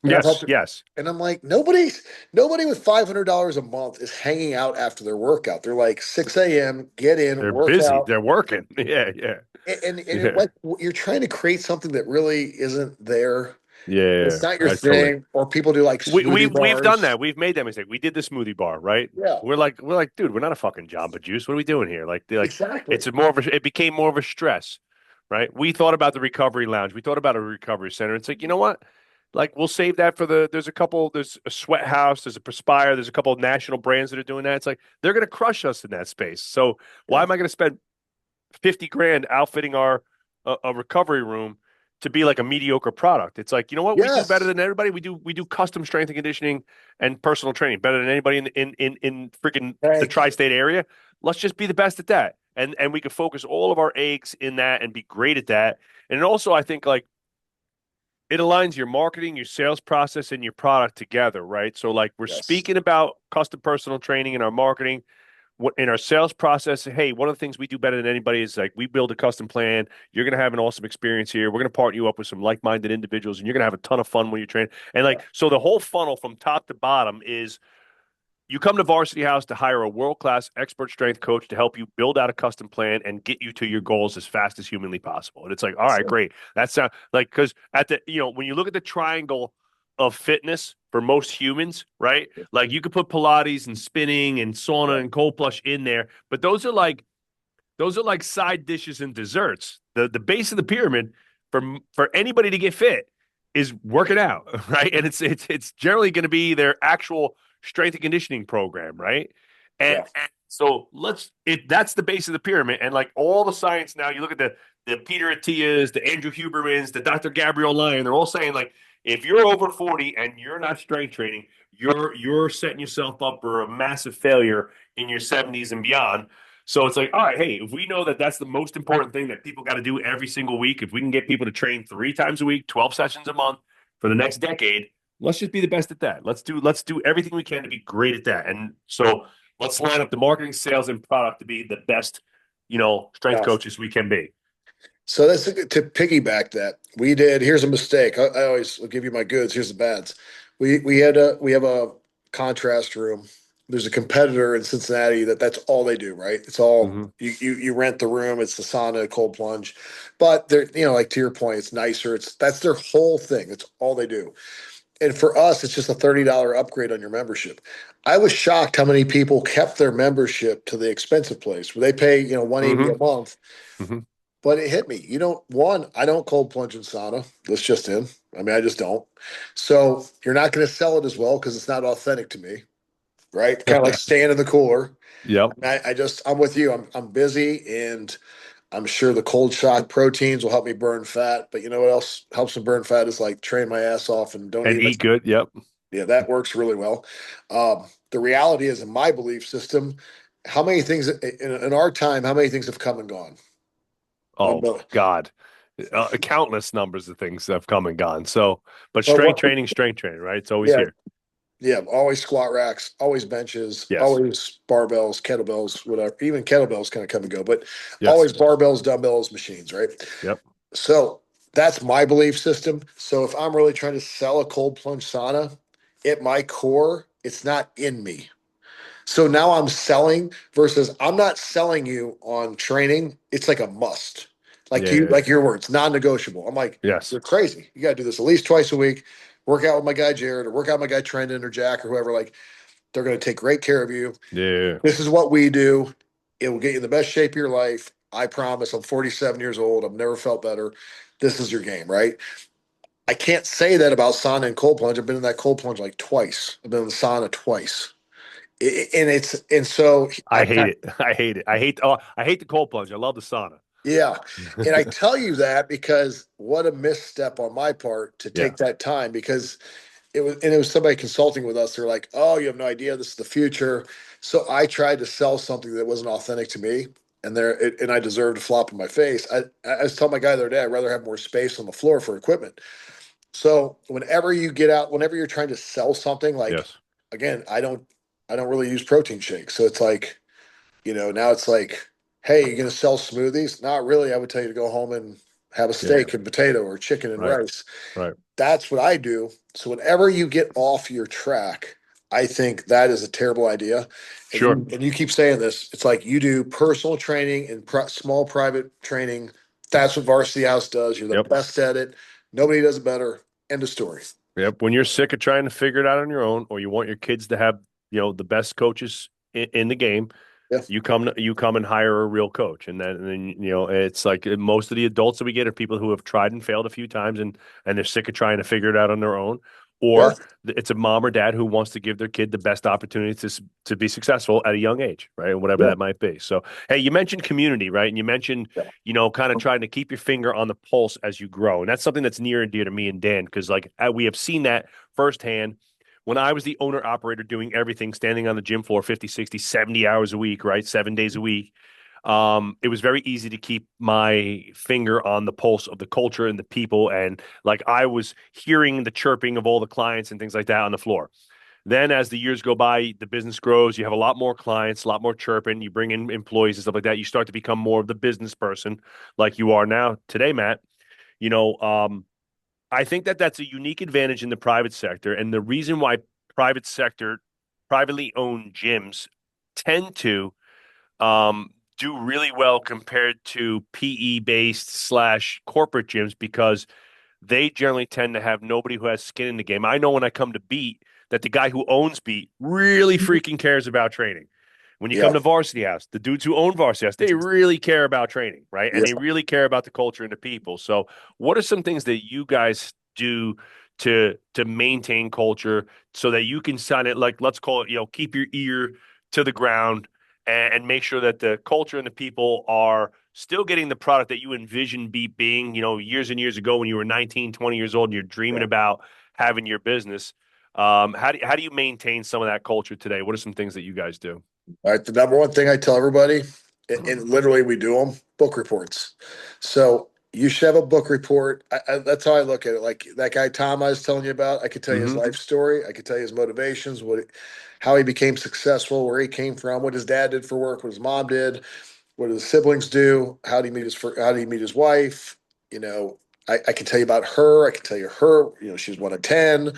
And I've Yes, helped, yes. and I'm like, nobody with $500 a month is hanging out after their workout. They're like 6 a.m., get in, They're work busy. out. They're working. Yeah, yeah, And you're yeah, like you're trying to create something that really isn't there. yeah. It's not your I totally. thing. Or people do like We smoothie we've done bars. that. We've made that mistake. We did the smoothie bar, right? Yeah, We're like, dude, we're not a fucking Jamba Juice. What are we doing here? Like exactly. it's more of a. It became more of a stress, right? We thought about the recovery lounge. We thought about a recovery center. It's like, you know what? Like we'll save that for the. There's a couple. There's a Sweat House. There's a Perspire. There's a couple of national brands that are doing that. It's like they're gonna crush us in that space. So why Yeah. am I gonna spend 50 grand outfitting our a recovery room to be like a mediocre product? It's like, you know what? We do better Yes. than everybody. We do custom strength and conditioning and personal training better than anybody in freaking the Thank you. tri-state area. Let's just be the best at that. And we could focus all of our eggs in that and be great at that. And also I think like it aligns your marketing, your sales process, and your product together, right? So like we're Yes. speaking about custom personal training in our marketing, in our sales process. Hey, one of the things we do better than anybody is like we build a custom plan. You're going to have an awesome experience here. We're going to partner you up with some like-minded individuals, and you're going to have a ton of fun when you train. And Yeah. like, so the whole funnel from top to bottom is you come to Varsity House to hire a world-class expert strength coach to help you build out a custom plan and get you to your goals as fast as humanly possible. And it's like, all right, So, great. That sounds like because at the when you look at the triangle of fitness for most humans, right? Like you could put Pilates and spinning and sauna yeah. and cold plush in there, but those are like side dishes and desserts. The base of the pyramid for anybody to get fit is working out, right? And it's generally going to be their actual strength and conditioning program, right? Yeah. And so that's the base of the pyramid. And like all the science now, you look at the Peter Attias, the Andrew Hubermans, the Dr. Gabrielle Lyon, they're all saying like if you're over 40 and you're not strength training, you're setting yourself up for a massive failure in your 70s and beyond. So it's like, all right, hey, if we know that that's the most important thing that people got to do every single week, if we can get people to train 3 times a week, 12 sessions a month for the next decade, let's just be the best at that. Let's do everything we can to be great at that. And so let's line up the marketing, sales, and product to be the best, strength Yeah. coaches we can be. So that's to piggyback that we did. Here's a mistake. I always will give you my goods. Here's the bads. We have a contrast room. There's a competitor in Cincinnati that's all they do. Right? It's all Mm-hmm. you rent the room. It's the sauna, cold plunge, but they're like to your point, it's nicer. That's their whole thing. It's all they do. And for us, it's just a $30 upgrade on your membership. I was shocked how many people kept their membership to the expensive place where they pay 180 a Mm-hmm. month. Mm-hmm. But it hit me. I don't cold plunge in sauna. That's just in. I mean, I just don't. So you're not going to sell it as well because it's not authentic to me, right? Kind of like staying in the cooler. Yep. I'm with you. I'm busy, and I'm sure the cold shock proteins will help me burn fat. But you know what else helps me burn fat is like train my ass off and don't And eat much. eat good. Yep. Yeah, that works really well. The reality is, in my belief system, how many things in our time, how many things have come and gone? Oh But, God. Countless numbers of things have come and gone. So, but but strength training, right? It's always yeah, here. yeah, always squat racks, always benches, Yes. always barbells, kettlebells, whatever. Even kettlebells kind of come and go, but Yes. always barbells, dumbbells, machines, right? Yep. So that's my belief system. So if I'm really trying to sell a cold plunge sauna, at my core, it's not in me. So now I'm selling versus I'm not selling you on training. It's like a must. Yeah. Like your words, non-negotiable. I'm like, Yes. you're crazy. You got to do this at least twice a week. Work out with my guy Jared or work out with my guy Trendon or Jack or whoever. Like they're going to take great care of you. Yeah. This is what we do. It will get you in the best shape of your life. I promise. I'm 47 years old. I've never felt better. This is your game, right? I can't say that about sauna and cold plunge. I've been in that cold plunge like twice. I've been in the sauna twice. And so I hate it. I hate it. I hate the cold plunge. I love the sauna. yeah. And I tell you that because what a misstep on my part to Yeah. take that time because it was somebody consulting with us. They're like, oh, you have no idea. This is the future. So I tried to sell something that wasn't authentic to me. and I deserve to flop in my face. I was telling my guy the other day, I'd rather have more space on the floor for equipment. So whenever you get out, whenever you're trying to sell something, like Yes. again, I don't really use protein shakes. So it's like, now it's like, hey, you're gonna sell smoothies? Not really. I would tell you to go home and have a Yeah. steak and potato or chicken and Right. rice. Right. That's what I do. So whenever you get off your track, I think that is a terrible idea. And Sure. you keep saying this. It's like you do personal training and small private training. That's what Varsity House does. You're the Yep. best at it. Nobody does it better. End of story. Yep. When you're sick of trying to figure it out on your own, or you want your kids to have, the best coaches in the game, Yeah. you come and hire a real coach. And then it's like most of the adults that we get are people who have tried and failed a few times, and they're sick of trying to figure it out on their own. Yeah. Or it's a mom or dad who wants to give their kid the best opportunity to be successful at a young age, right? Whatever Yeah. that might be. So, hey, you mentioned community, right? And you mentioned, Yeah. kind of trying to keep your finger on the pulse as you grow. And that's something that's near and dear to me and Dan, because like we have seen that firsthand when I was the owner operator doing everything, standing on the gym floor 50, 60, 70 hours a week, right? 7 days a week. It was very easy to keep my finger on the pulse of the culture and the people. And like I was hearing the chirping of all the clients and things like that on the floor. Then as the years go by, the business grows, you have a lot more clients, a lot more chirping, you bring in employees and stuff like that. You start to become more of the business person like you are now today, Matt. You know, um, I think that that's a unique advantage in the private sector. And the reason why private sector, privately owned gyms tend to do really well compared to PE based slash corporate gyms because they generally tend to have nobody who has skin in the game. I know when I come to Beat that the guy who owns Beat really freaking cares about training. When you Yeah. come to Varsity House, the dudes who own Varsity House, they really care about training, right? And Yeah. they really care about the culture and the people. So, what are some things that you guys do to maintain culture so that you can sign it, like let's call it, keep your ear to the ground and make sure that the culture and the people are still getting the product that you envisioned being, years and years ago when you were 19, 20 years old and you're dreaming Yeah. about having your business. How do you maintain some of that culture today? What are some things that you guys do? All right. The number one thing I tell everybody, and literally we do them, book reports. So you should have a book report. That's how I look at it. Like that guy Tom I was telling you about, I could tell you his Mm-hmm. life story. I could tell you his motivations, how he became successful, where he came from, what his dad did for work, what his mom did, what did his siblings do, how did he meet his wife. You know, I can tell you about her. I can tell you her. She's 1 of 10.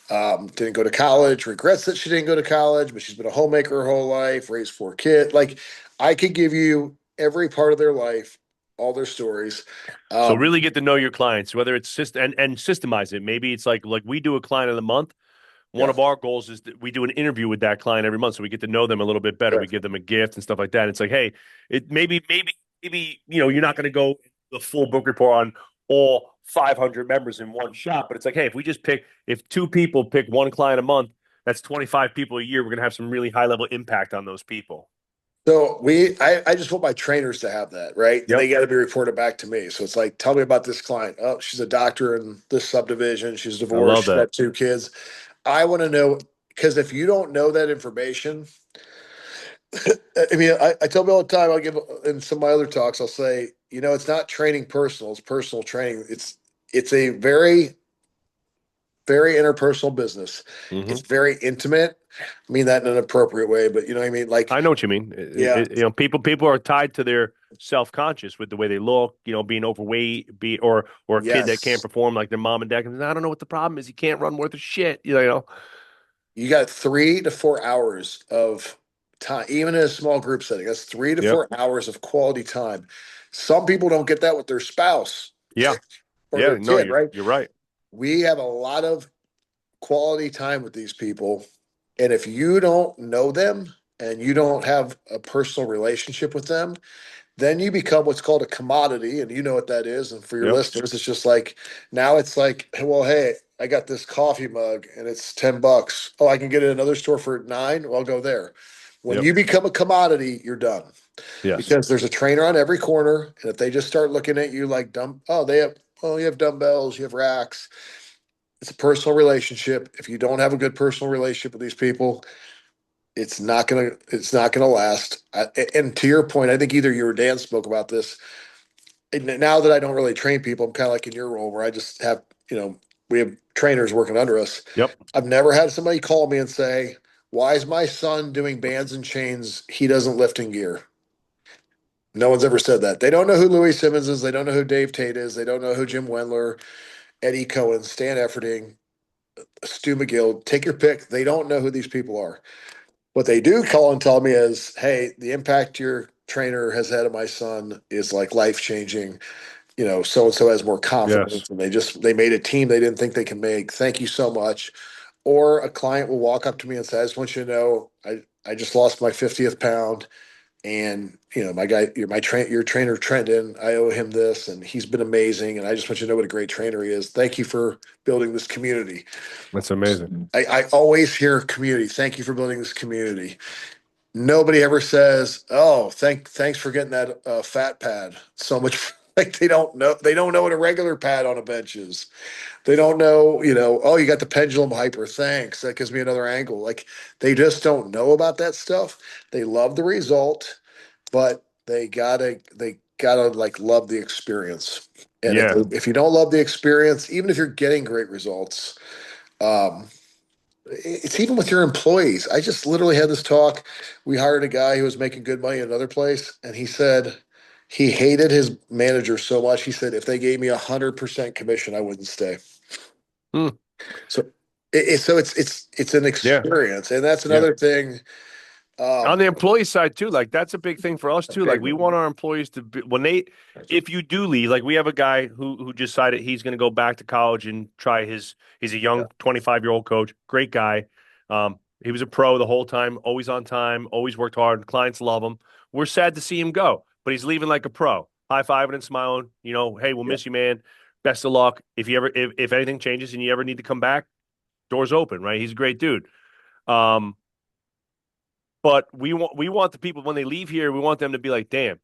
Didn't go to college, regrets that she didn't go to college, but she's been a homemaker her whole life, raised 4 kids. Like I could give you every part of their life, all their stories. So Um, really get to know your clients, whether it's and systemize it. Maybe it's like we do a client of the month. One yeah, of our goals is that we do an interview with that client every month, so we get to know them a little bit better. yeah. We give them a gift and stuff like that. It's like, hey, it maybe you're not going to go the full book report on all 500 members in one shot, but it's like, hey, if two people pick one client a month, that's 25 people a year. We're going to have some really high level impact on those people. So I just want my trainers to have that, right? And Yep, they got to be reported back to me. So it's like, tell me about this client. Oh, she's a doctor in this subdivision. She's I divorced. love She's that. got 2 kids. I want to know because if you don't know that information, I mean, I tell people all the time. I'll give in some of my other talks. I'll say, it's not training personal. It's personal training. It's a very very interpersonal business. Hmm. It's very intimate. I mean that in an appropriate way, but you know what I mean. Like, I know what you mean. yeah, People are tied to their self conscious with the way they look. Being overweight, or a kid that can't yes, perform like their mom and dad. I don't know what the problem is. He can't run worth a shit. You know. you got 3 to 4 hours of time, even in a small group setting. That's three to Yep. four hours of quality time. Some people don't get that with their spouse Yeah. or Yeah. their No, kid, you're right? you're right. We have a lot of quality time with these people. And if you don't know them and you don't have a personal relationship with them, then you become what's called a commodity. And you know what that is. And for your Yep. listeners, it's just like now it's like, well, hey, I got this coffee mug and it's $10. Oh, I can get it at another store for 9. Well, I'll go there. When Yep. you become a commodity, you're done Yes. because there's a trainer on every corner. And if they just start looking at you like you have dumbbells, you have racks, it's a personal relationship. If you don't have a good personal relationship with these people, it's not gonna last. And to your point, I think either you or Dan spoke about this. And now that I don't really train people, I'm kind of like in your role where I just have, we have trainers working under us. Yep. I've never had somebody call me and say, "Why is my son doing bands and chains? He doesn't lift in gear." No one's ever said that. They don't know who Louis Simmons is. They don't know who Dave Tate is. They don't know who Jim Wendler, Eddie Cohen, Stan Efferding, Stu McGill. Take your pick. They don't know who these people are. What they do call and tell me is, "Hey, the impact your trainer has had on my son is like life changing. So and so has more Yes. confidence, and they made a team they didn't think they can make. Thank you so much." Or a client will walk up to me and say, "I just want you to know, I just lost my 50th pound, and my guy, your trainer Trenton, I owe him this, and he's been amazing, and I just want you to know what a great trainer he is. Thank you for building this community." That's amazing. I always hear community. Thank you for building this community. Nobody ever says, "Oh, thanks for getting that fat pad so much." Like they don't know what a regular pad on a bench is. They don't know, "Oh, you got the pendulum hyper. Thanks. That gives me another angle." Like they just don't know about that stuff. They love the result, but they gotta like love the experience. And if Yeah. if you don't love the experience, even if you're getting great results, um, it's even with your employees. I just literally had this talk. We hired a guy who was making good money at another place, and he said he hated his manager so much. He said, "If they gave me 100% commission, I wouldn't stay." Hmm. So, it's an Yeah. experience, and that's Yeah. another thing. On Um, the employee side too, like that's a big thing for us a too. Like big we one. want our employees to be if you do leave, like we have a guy who decided he's going to go back to college and try he's a Yeah, young 25-year-old coach, great guy. He was a pro the whole time, always on time, always worked hard. Clients love him. We're sad to see him go, but he's leaving like a pro, high fiving and smiling. Hey, we'll yeah, miss you, man. Best of luck. If anything changes and you ever need to come back, doors open. Right? He's a great dude. Um, but we want the people when they leave here, we want them to be like, damn,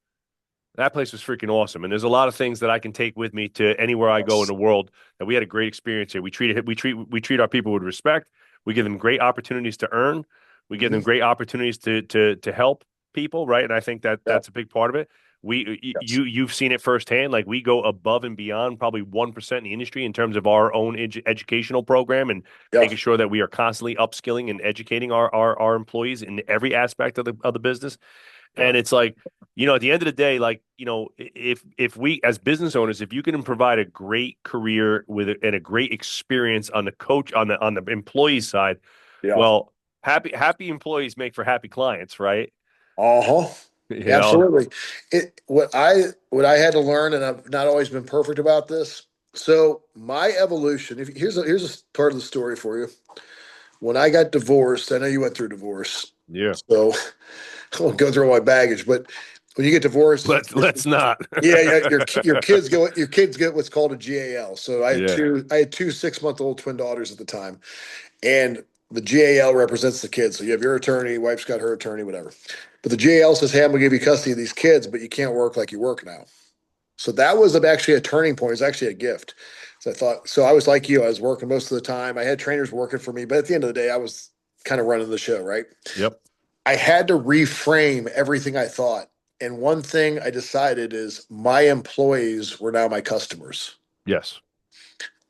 that place was freaking awesome. And there's a lot of things that I can take with me to anywhere I go in yes, the world that we had a great experience here. We treat our people with respect. We give them great opportunities to earn. We give them mhm, great opportunities to help people, right? And I think that yeah, that's a big part of it. yes, You've seen it firsthand. Like we go above and beyond probably 1% in the industry in terms of our own educational program and yeah, making sure that we are constantly upskilling and educating our employees in every aspect of the business. yeah, And it's like, at the end of the day, like, if we as business owners, if you can provide a great career and a great experience on the coach on the employee side, yeah. well, happy employees make for happy clients, right? Uh-huh. You know, Absolutely. What I had to learn, and I've not always been perfect about this. So my evolution, here's a part of the story for you. When I got divorced, I know you went through divorce, yeah. so I won't go through all my baggage, but when you get divorced, Let's not. yeah, your kids get what's called a GAL. So Yeah. I had two 6-month-old twin daughters at the time, and the GAL represents the kids. So you have your attorney, wife's got her attorney, whatever. But the GAL says, "Hey, I'm gonna give you custody of these kids, but you can't work like you work now." So that was actually a turning point. It was actually a gift. So I was like you. I was working most of the time. I had trainers working for me, but at the end of the day, I was kind of running the show, right? Yep. I had to reframe everything I thought. And one thing I decided is my employees were now my customers. Yes.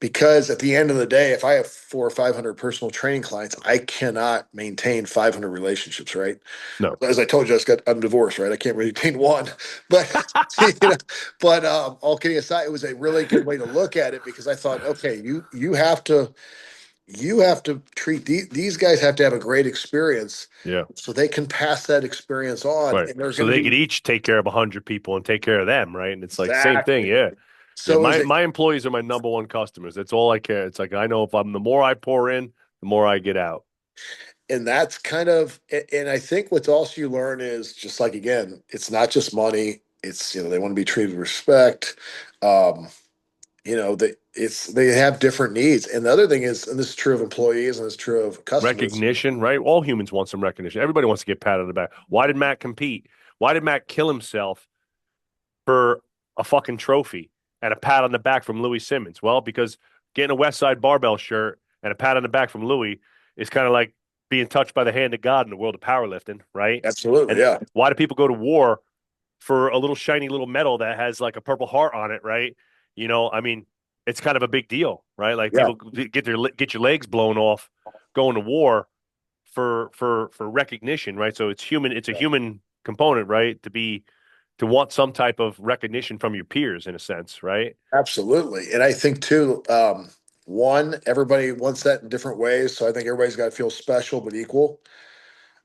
Because at the end of the day, if I have 400 or 500 personal training clients, I cannot maintain 500 relationships, right? No. As I told you, I'm divorced, right? I can't maintain one, but you know, but all kidding aside, it was a really good way to look at it because I thought, okay, you have to treat these guys have to have a great experience Yeah. so they can pass that experience on, Right. and they're So going to they be could each take care of 100 people and take care of them, right? And it's like same thing. exactly. Yeah. Yeah. So it was My employees are my number one customers. That's all I care. It's like I know if the more I pour in, the more I get out. and that's kind of, and I think what's also you learn is just like, again, it's not just money. It's, they want to be treated with respect. Um, they have different needs. And the other thing is, and this is true of employees and it's true of customers. Recognition, right? All humans want some recognition. Everybody wants to get patted on the back. Why did Matt compete? Why did Matt kill himself for a fucking trophy and a pat on the back from Louis Simmons? Well, because getting a West Side Barbell shirt and a pat on the back from Louis is kind of like being touched by the hand of God in the world of powerlifting, right? Absolutely. And Yeah. why do people go to war for a little shiny little medal that has like a purple heart on it, right? I mean, it's kind of a big deal, right? Like Yeah. people get your legs blown off going to war for recognition, right? So it's human. It's a human component, right? To want some type of recognition from your peers, in a sense, right? Absolutely. And I think too, one, everybody wants that in different ways. So I think everybody's got to feel special but equal.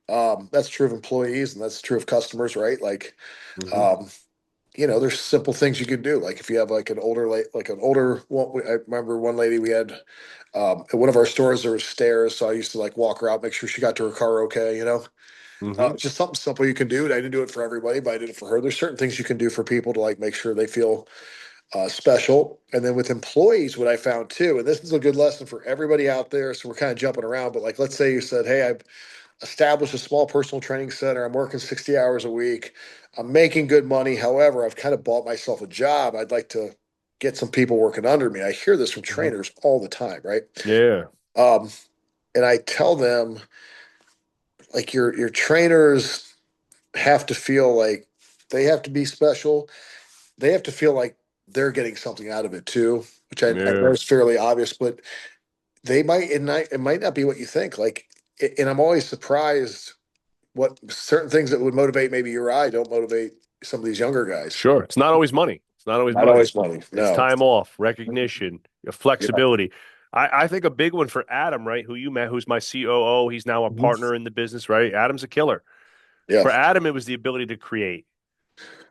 That's true of employees and that's true of customers, right? Like, Hmm. um, there's simple things you can do. Like if you have like an older one, I remember one lady we had at one of our stores, there was stairs. So I used to like walk her out, make sure she got to her car okay. Hmm. It's just something simple you can do. I didn't do it for everybody, but I did it for her. There's certain things you can do for people to like make sure they feel special. And then with employees, what I found too, and this is a good lesson for everybody out there. So we're kind of jumping around, but like, let's say you said, hey, I've established a small personal training center. I'm working 60 hours a week. I'm making good money. However, I've kind of bought myself a job. I'd like to get some people working under me. I hear this from Hmm. trainers all the time, right? Yeah. Um, and I tell them, like, your trainers have to feel like they have to be special. They have to feel like they're getting something out of it too, which I know Yeah. is fairly obvious, but it might not be what you think. Like, and I'm always surprised what certain things that would motivate maybe you or I don't motivate some of these younger guys. Sure. It's not always money. It's not always Not money. always money. It's No. time off, recognition, Yeah. flexibility. I think a big one for Adam, right? Who you met, who's my COO. He's now a Mhm. partner in the business, right? Adam's a killer. Yeah. For Adam, it was the ability to create.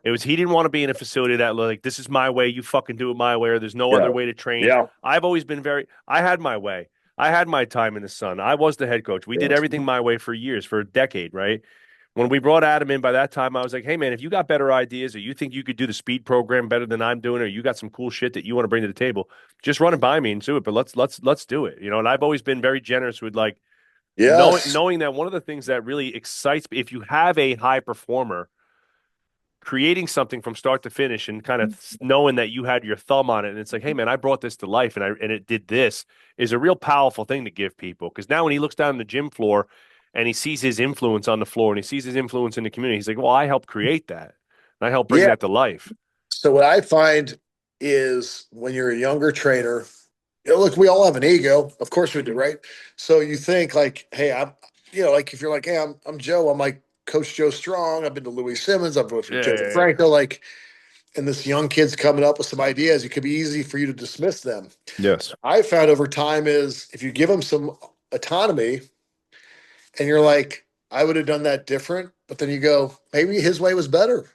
It was he didn't want to be in a facility that like this is my way, you fucking do it my way, or there's no Yeah. other way to train. Yeah. I've always been I had my way. I had my time in the sun. I was the head coach. We Yeah. did everything my way for years, for a decade, right? When we brought Adam in, by that time, I was like, hey man, if you got better ideas or you think you could do the speed program better than I'm doing, or you got some cool shit that you want to bring to the table, just run it by me and do it. But let's do it. And I've always been very generous with like Yes. knowing that one of the things that really excites me, if you have a high performer creating something from start to finish and kind of knowing that you had your thumb on it and it's like, hey man, I brought this to life and it did this is a real powerful thing to give people. Because now when he looks down the gym floor and he sees his influence on the floor and he sees his influence in the community, he's like, well, I helped create that. And I helped bring Yeah. that to life. So what I find is when you're a younger trainer, look, we all have an ego. Of course we do, right? So you think like, hey, like if you're like, hey, I'm Joe, I'm like Coach Joe Strong. I've been to Louis Simmons. I've worked with Yeah, Joe yeah, yeah. DeFranco. Like, and this young kid's coming up with some ideas. It could be easy for you to dismiss them. Yes. I found over time is if you give them some autonomy and you're like, I would have done that different, but then you go, maybe his way was better.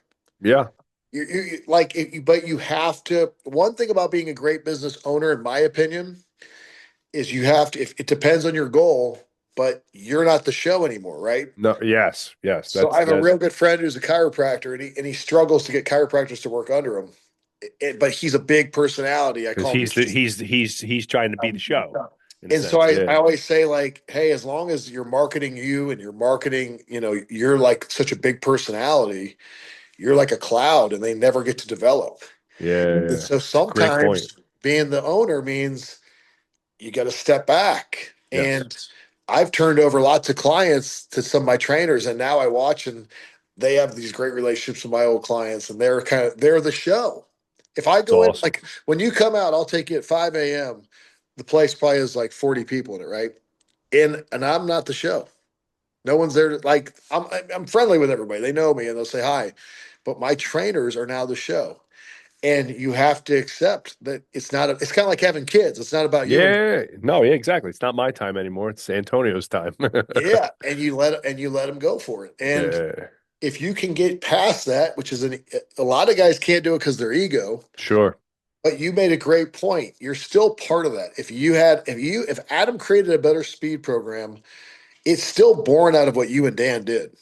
Yeah. But you have to. One thing about being a great business owner, in my opinion, is you have to. If it depends on your goal, but you're not the show anymore, right? No, yes, yes. So I have a That real good friend who's a chiropractor, and he struggles to get chiropractors to work under him. But he's a big personality. I because call him. he's trying to be the show in a And so sense. I Yeah. always say like, hey, as long as you're marketing you and you're marketing, you're like such a big personality, you're like a cloud, and they never get to develop. And Yeah. so Great point. sometimes being the owner means you got to step back. Yes. And I've turned over lots of clients to some of my trainers, and now I watch and they have these great relationships with my old clients, and they're the show. If I It's go in, awesome. like when you come out, I'll take you at 5 a.m. The place probably has like 40 people in it, right? And I'm not the show. No one's there. Like I'm friendly with everybody. They know me and they'll say hi. But my trainers are now the show. And you have to accept that it's not. It's kind of like having kids. It's not about you anymore. Yeah. No, yeah, exactly. It's not my time anymore. It's Antonio's time. Yeah, and you let them go for it. And Yeah. if you can get past that, which is a lot of guys can't do it because their ego. Sure. But you made a great point. You're still part of that. If Adam created a better speed program, it's still born out of what you and Dan did.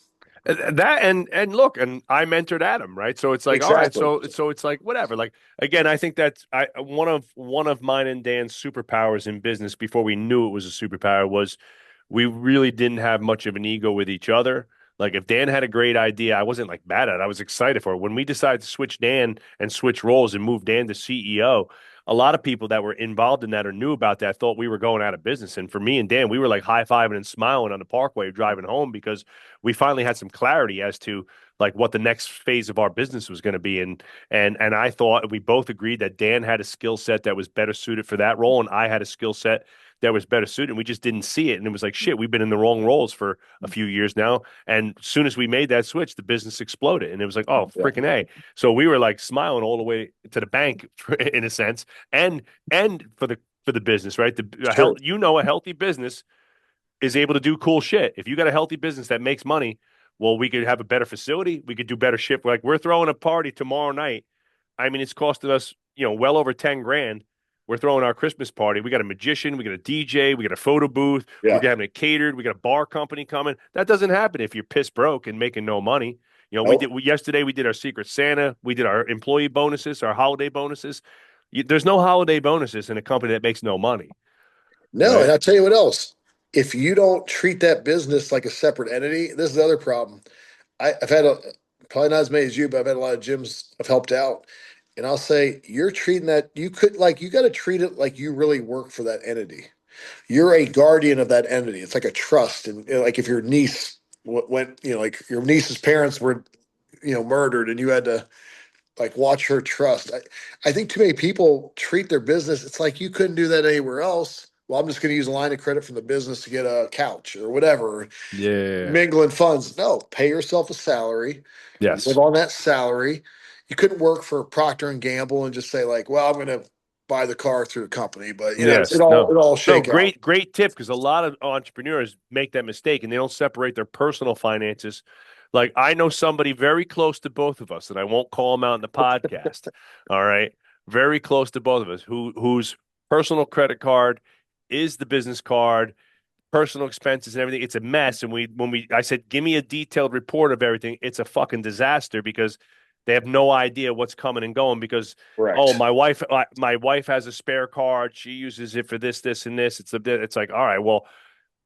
That and look, and I mentored Adam, right? So it's like, all right, Exactly. so it's like whatever. Like again, I think that's one of mine and Dan's superpowers in business before we knew it was a superpower was we really didn't have much of an ego with each other. Like if Dan had a great idea, I wasn't like mad at it. I was excited for it. When we decided to switch Dan and switch roles and move Dan to CEO, a lot of people that were involved in that or knew about that thought we were going out of business. And for me and Dan, we were like high-fiving and smiling on the parkway driving home because we finally had some clarity as to like what the next phase of our business was going to be. And I thought we both agreed that Dan had a skill set that was better suited for that role, and I had a skill set that was better suited, and we just didn't see it. And it was like, shit, we've been in the wrong roles for a few years now. And as soon as we made that switch, the business exploded. And it was like, oh, freaking A. So we were like smiling all the way to the bank in a sense. And for the business, right? Sure. A healthy business is able to do cool shit. If you got a healthy business that makes money, well, we could have a better facility. We could do better shit. Like we're throwing a party tomorrow night. I mean, it's costing us, well over 10 grand. We're throwing our Christmas party. We got a magician, we got a DJ, we got a photo booth, we're Yeah. having it catered, we got a bar company coming. That doesn't happen if you're piss broke and making no money. Nope. Yesterday we did our Secret Santa, we did our employee bonuses, our holiday bonuses. There's no holiday bonuses in a company that makes no money, No, right? and I'll tell you what else. If you don't treat that business like a separate entity, this is the other problem. I've had probably not as many as you, but I've had a lot of gyms I've helped out. And I'll say, you're treating that, you got to treat it like you really work for that entity. You're a guardian of that entity. It's like a trust. And like if your niece went, like your niece's parents were, murdered and you had to like watch her trust. I think too many people treat their business. It's like you couldn't do that anywhere else. Well, I'm just going to use a line of credit from the business to get a couch or whatever, Yeah. mingling funds. No, pay yourself a salary, live Yes. on that salary. You couldn't work for Procter and Gamble and just say like, well, I'm going to buy the car through the company, but it Yes. all No. it all No, shake out. great tip because a lot of entrepreneurs make that mistake and they don't separate their personal finances. Like I know somebody very close to both of us, and I won't call him out in the podcast. All right. Very close to both of us, whose personal credit card is the business card, personal expenses and everything. It's a mess. And I said, give me a detailed report of everything, it's a fucking disaster because they have no idea what's coming and going because oh, Correct. my wife has a spare card. She uses it for this, and this. It's like, all right, well,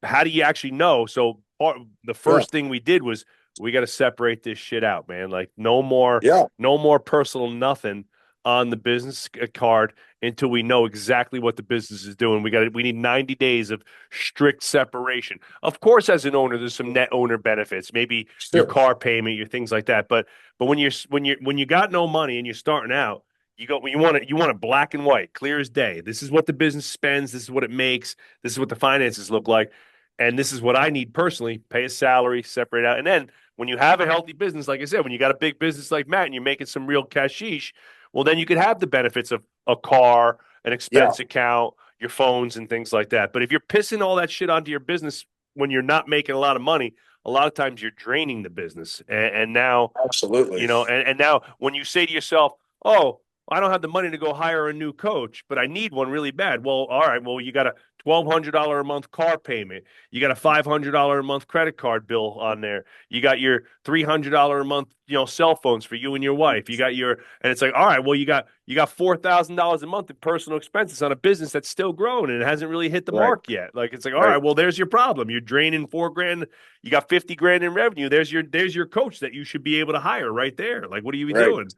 how do you actually know? So the Yeah. first thing we did was we got to separate this shit out, man. Like Yeah. no more personal nothing on the business card until we know exactly what the business is doing. We need 90 days of strict separation. Of course, as an owner, there's some net owner benefits, maybe your Sure. car payment, your things like that. But when you got no money and you're starting out, you want it black and white, clear as day. This is what the business spends, this is what it makes, this is what the finances look like. And this is what I need personally, pay a salary, separate out. And then when you have a healthy business, like I said, when you got a big business like Matt and you're making some real cashish, well, then you could have the benefits of a car, an Yeah. expense account, your phones, and things like that. But if you're pissing all that shit onto your business when you're not making a lot of money, a lot of times you're draining the business. And now, Absolutely. and now when you say to yourself, oh, I don't have the money to go hire a new coach, but I need one really bad. Well, all right. Well, you got a $1,200 a month car payment. You got a $500 a month credit card bill on there. You got your $300 a month, cell phones for you and your wife. And it's like, all right, well, you got $4,000 a month in personal expenses on a business that's still growing and it hasn't really hit the Right. mark yet. Like it's like, all Right. right, well, there's your problem. You're draining 4 grand. You got 50 grand in revenue. There's your coach that you should be able to hire right there. Like, what are you Right. doing?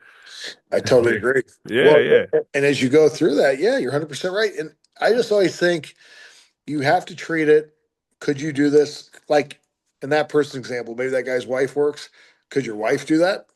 I totally agree. Yeah, Well, yeah. and as you go through that, yeah, you're 100% right. And I just always think you have to treat it. Could you do this? Like in that person's example, maybe that guy's wife works. Could your wife do that?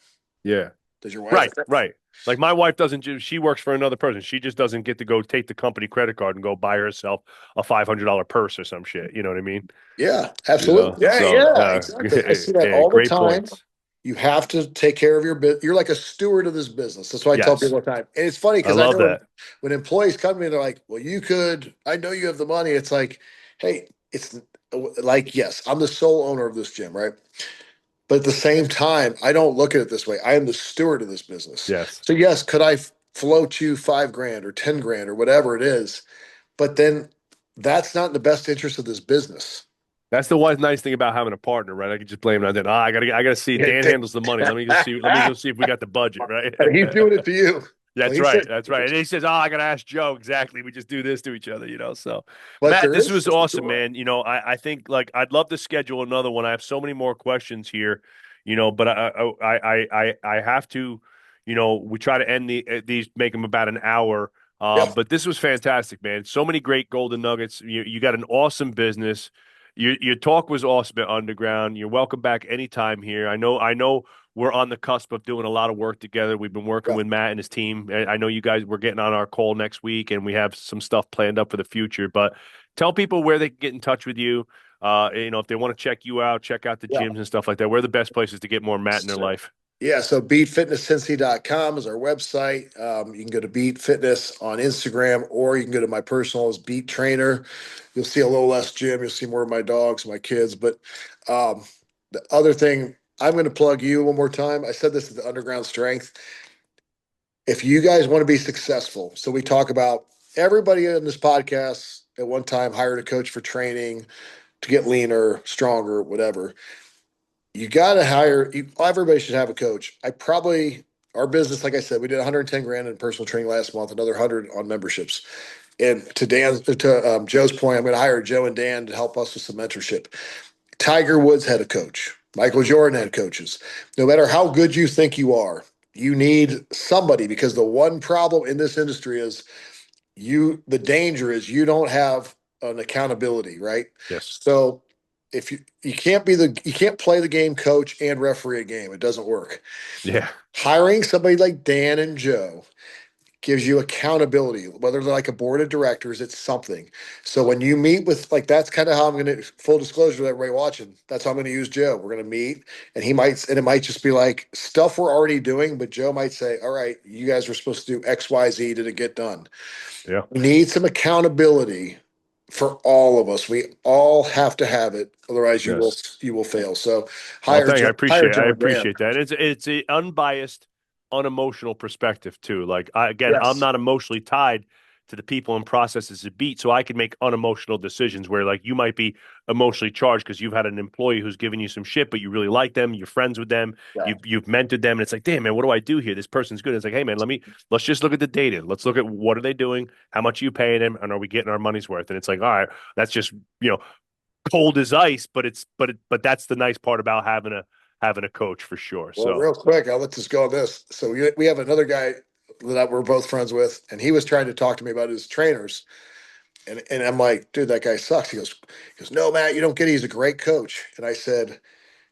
Yeah. Does your wife? Right, right. Like my wife doesn't she works for another person. She just doesn't get to go take the company credit card and go buy herself a $500 purse or some shit. You know what I mean? Yeah, absolutely. Yeah, So yeah, exactly. I see that yeah, all the great time. points. You have to take care of your business. You're like a steward of this business. That's what I tell Yes. people all the time. And it's funny I because I love know that. when employees come to me, they're like, well, you could, I know you have the money. It's like, hey, it's like, yes, I'm the sole owner of this gym, right? But at the same time, I don't look at it this way. I am the steward of this business. Yes. So yes, could I float you 5 grand or 10 grand or whatever it is? But then that's not in the best interest of this business. That's the one nice thing about having a partner, right? I can just blame it on that. I gotta see Yeah, Dan handles the money. Let me go see if we got the budget, right? he's doing it to you. So That's he right. said, That's right. And he says, "Oh, I gotta ask Joe exactly. We just do this to each other, So, but Matt, there this is was awesome, sure. man. I think like I'd love to schedule another one. I have so many more questions here, but I have to, we try to end these, make them about an hour. Yeah. But this was fantastic, man. So many great golden nuggets. You got an awesome business. Your talk was awesome at Underground. You're welcome back anytime here. I know we're on the cusp of doing a lot of work together. We've been working Yeah. with Matt and his team. I know you guys, we're getting on our call next week, and we have some stuff planned up for the future. But tell people where they can get in touch with you. If they want to check you out, check out the Yeah. gyms and stuff like that. Where are the best places to get more Matt in their life? Yeah, so beatfitnesscincy.com is our website. You can go to Beat Fitness on Instagram, or you can go to my personal as Beat Trainer. You'll see a little less gym. You'll see more of my dogs, my kids. But um, the other thing, I'm going to plug you one more time. I said this at the Underground Strength. If you guys want to be successful, so we talk about everybody in this podcast at one time hired a coach for training to get leaner, stronger, whatever. You got to hire. Everybody should have a coach. Our business, like I said, we did 110 grand in personal training last month, another 100 on memberships. And to Joe's point, I'm going to hire Joe and Dan to help us with some mentorship. Tiger Woods had a coach. Michael Jordan had coaches. No matter how good you think you are, you need somebody, because the one problem in this industry is the danger is you don't have an accountability, right? Yes. So if you can't play the game coach and referee a game. It doesn't work. Yeah. Hiring somebody like Dan and Joe gives you accountability, whether they're like a board of directors, it's something. So when you meet with, like, that's kind of how I'm going to, full disclosure to everybody watching, that's how I'm going to use Joe. We're going to meet, and it might just be like stuff we're already doing, but Joe might say, all right, you guys were supposed to do XYZ. Did it get done? Yeah. We need some accountability for all of us. We all have to have it, otherwise Yes. you will fail. So Oh, hire thank you. Joe, hire I Joe and Dan. appreciate that. It's a unbiased, unemotional perspective too. Like I'm Yes. not emotionally tied to the people and processes of Beat, so I can make unemotional decisions where like you might be emotionally charged because you've had an employee who's giving you some shit, but you really like them, you're friends with them, Yeah. you've mentored them, and it's like, damn man, what do I do here? This person's good. It's like, hey man, let's just look at the data. Let's look at what are they doing, how much are you paying them, and are we getting our money's worth? And it's like, all right, that's just you know cold as ice, but that's the nice part about having a coach for sure. Well, So real quick, I'll let this go on this. So we have another guy that we're both friends with, and he was trying to talk to me about his trainers. And I'm like, dude, that guy sucks. He goes, no, Matt, you don't get it. He's a great coach. And I said,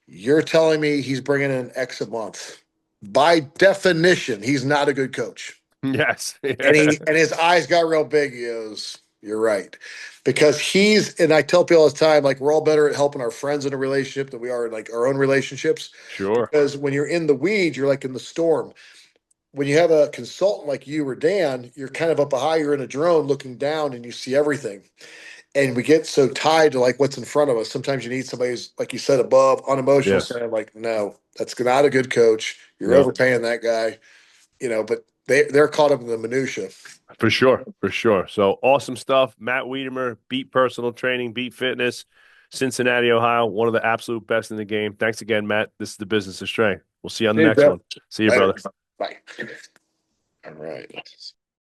you're telling me he's bringing in X a month. By definition, he's not a good coach. yes, And his eyes got real big. He goes, you're right. Because and I tell people all the time, like, we're all better at helping our friends in a relationship than we are in like our own relationships. sure, Because when you're in the weeds, you're like in the storm. When you have a consultant like you or Dan, you're kind of up high, you're in a drone looking down and you see everything. And we get so tied to like what's in front of us. Sometimes you need somebody who's, like you said, above, unemotional, yes, saying like, no, that's not a good coach. You're no, overpaying that guy, but they're caught up in the minutia. for sure, for sure. So awesome stuff, Matt Wiedemer, Beat Personal Training, Beat Fitness, Cincinnati, Ohio, one of the absolute best in the game. Thanks again, Matt. This is the Business of Strength. We'll see you on the Hey, next Jeff. one. See you, Later. brother. Bye. All right.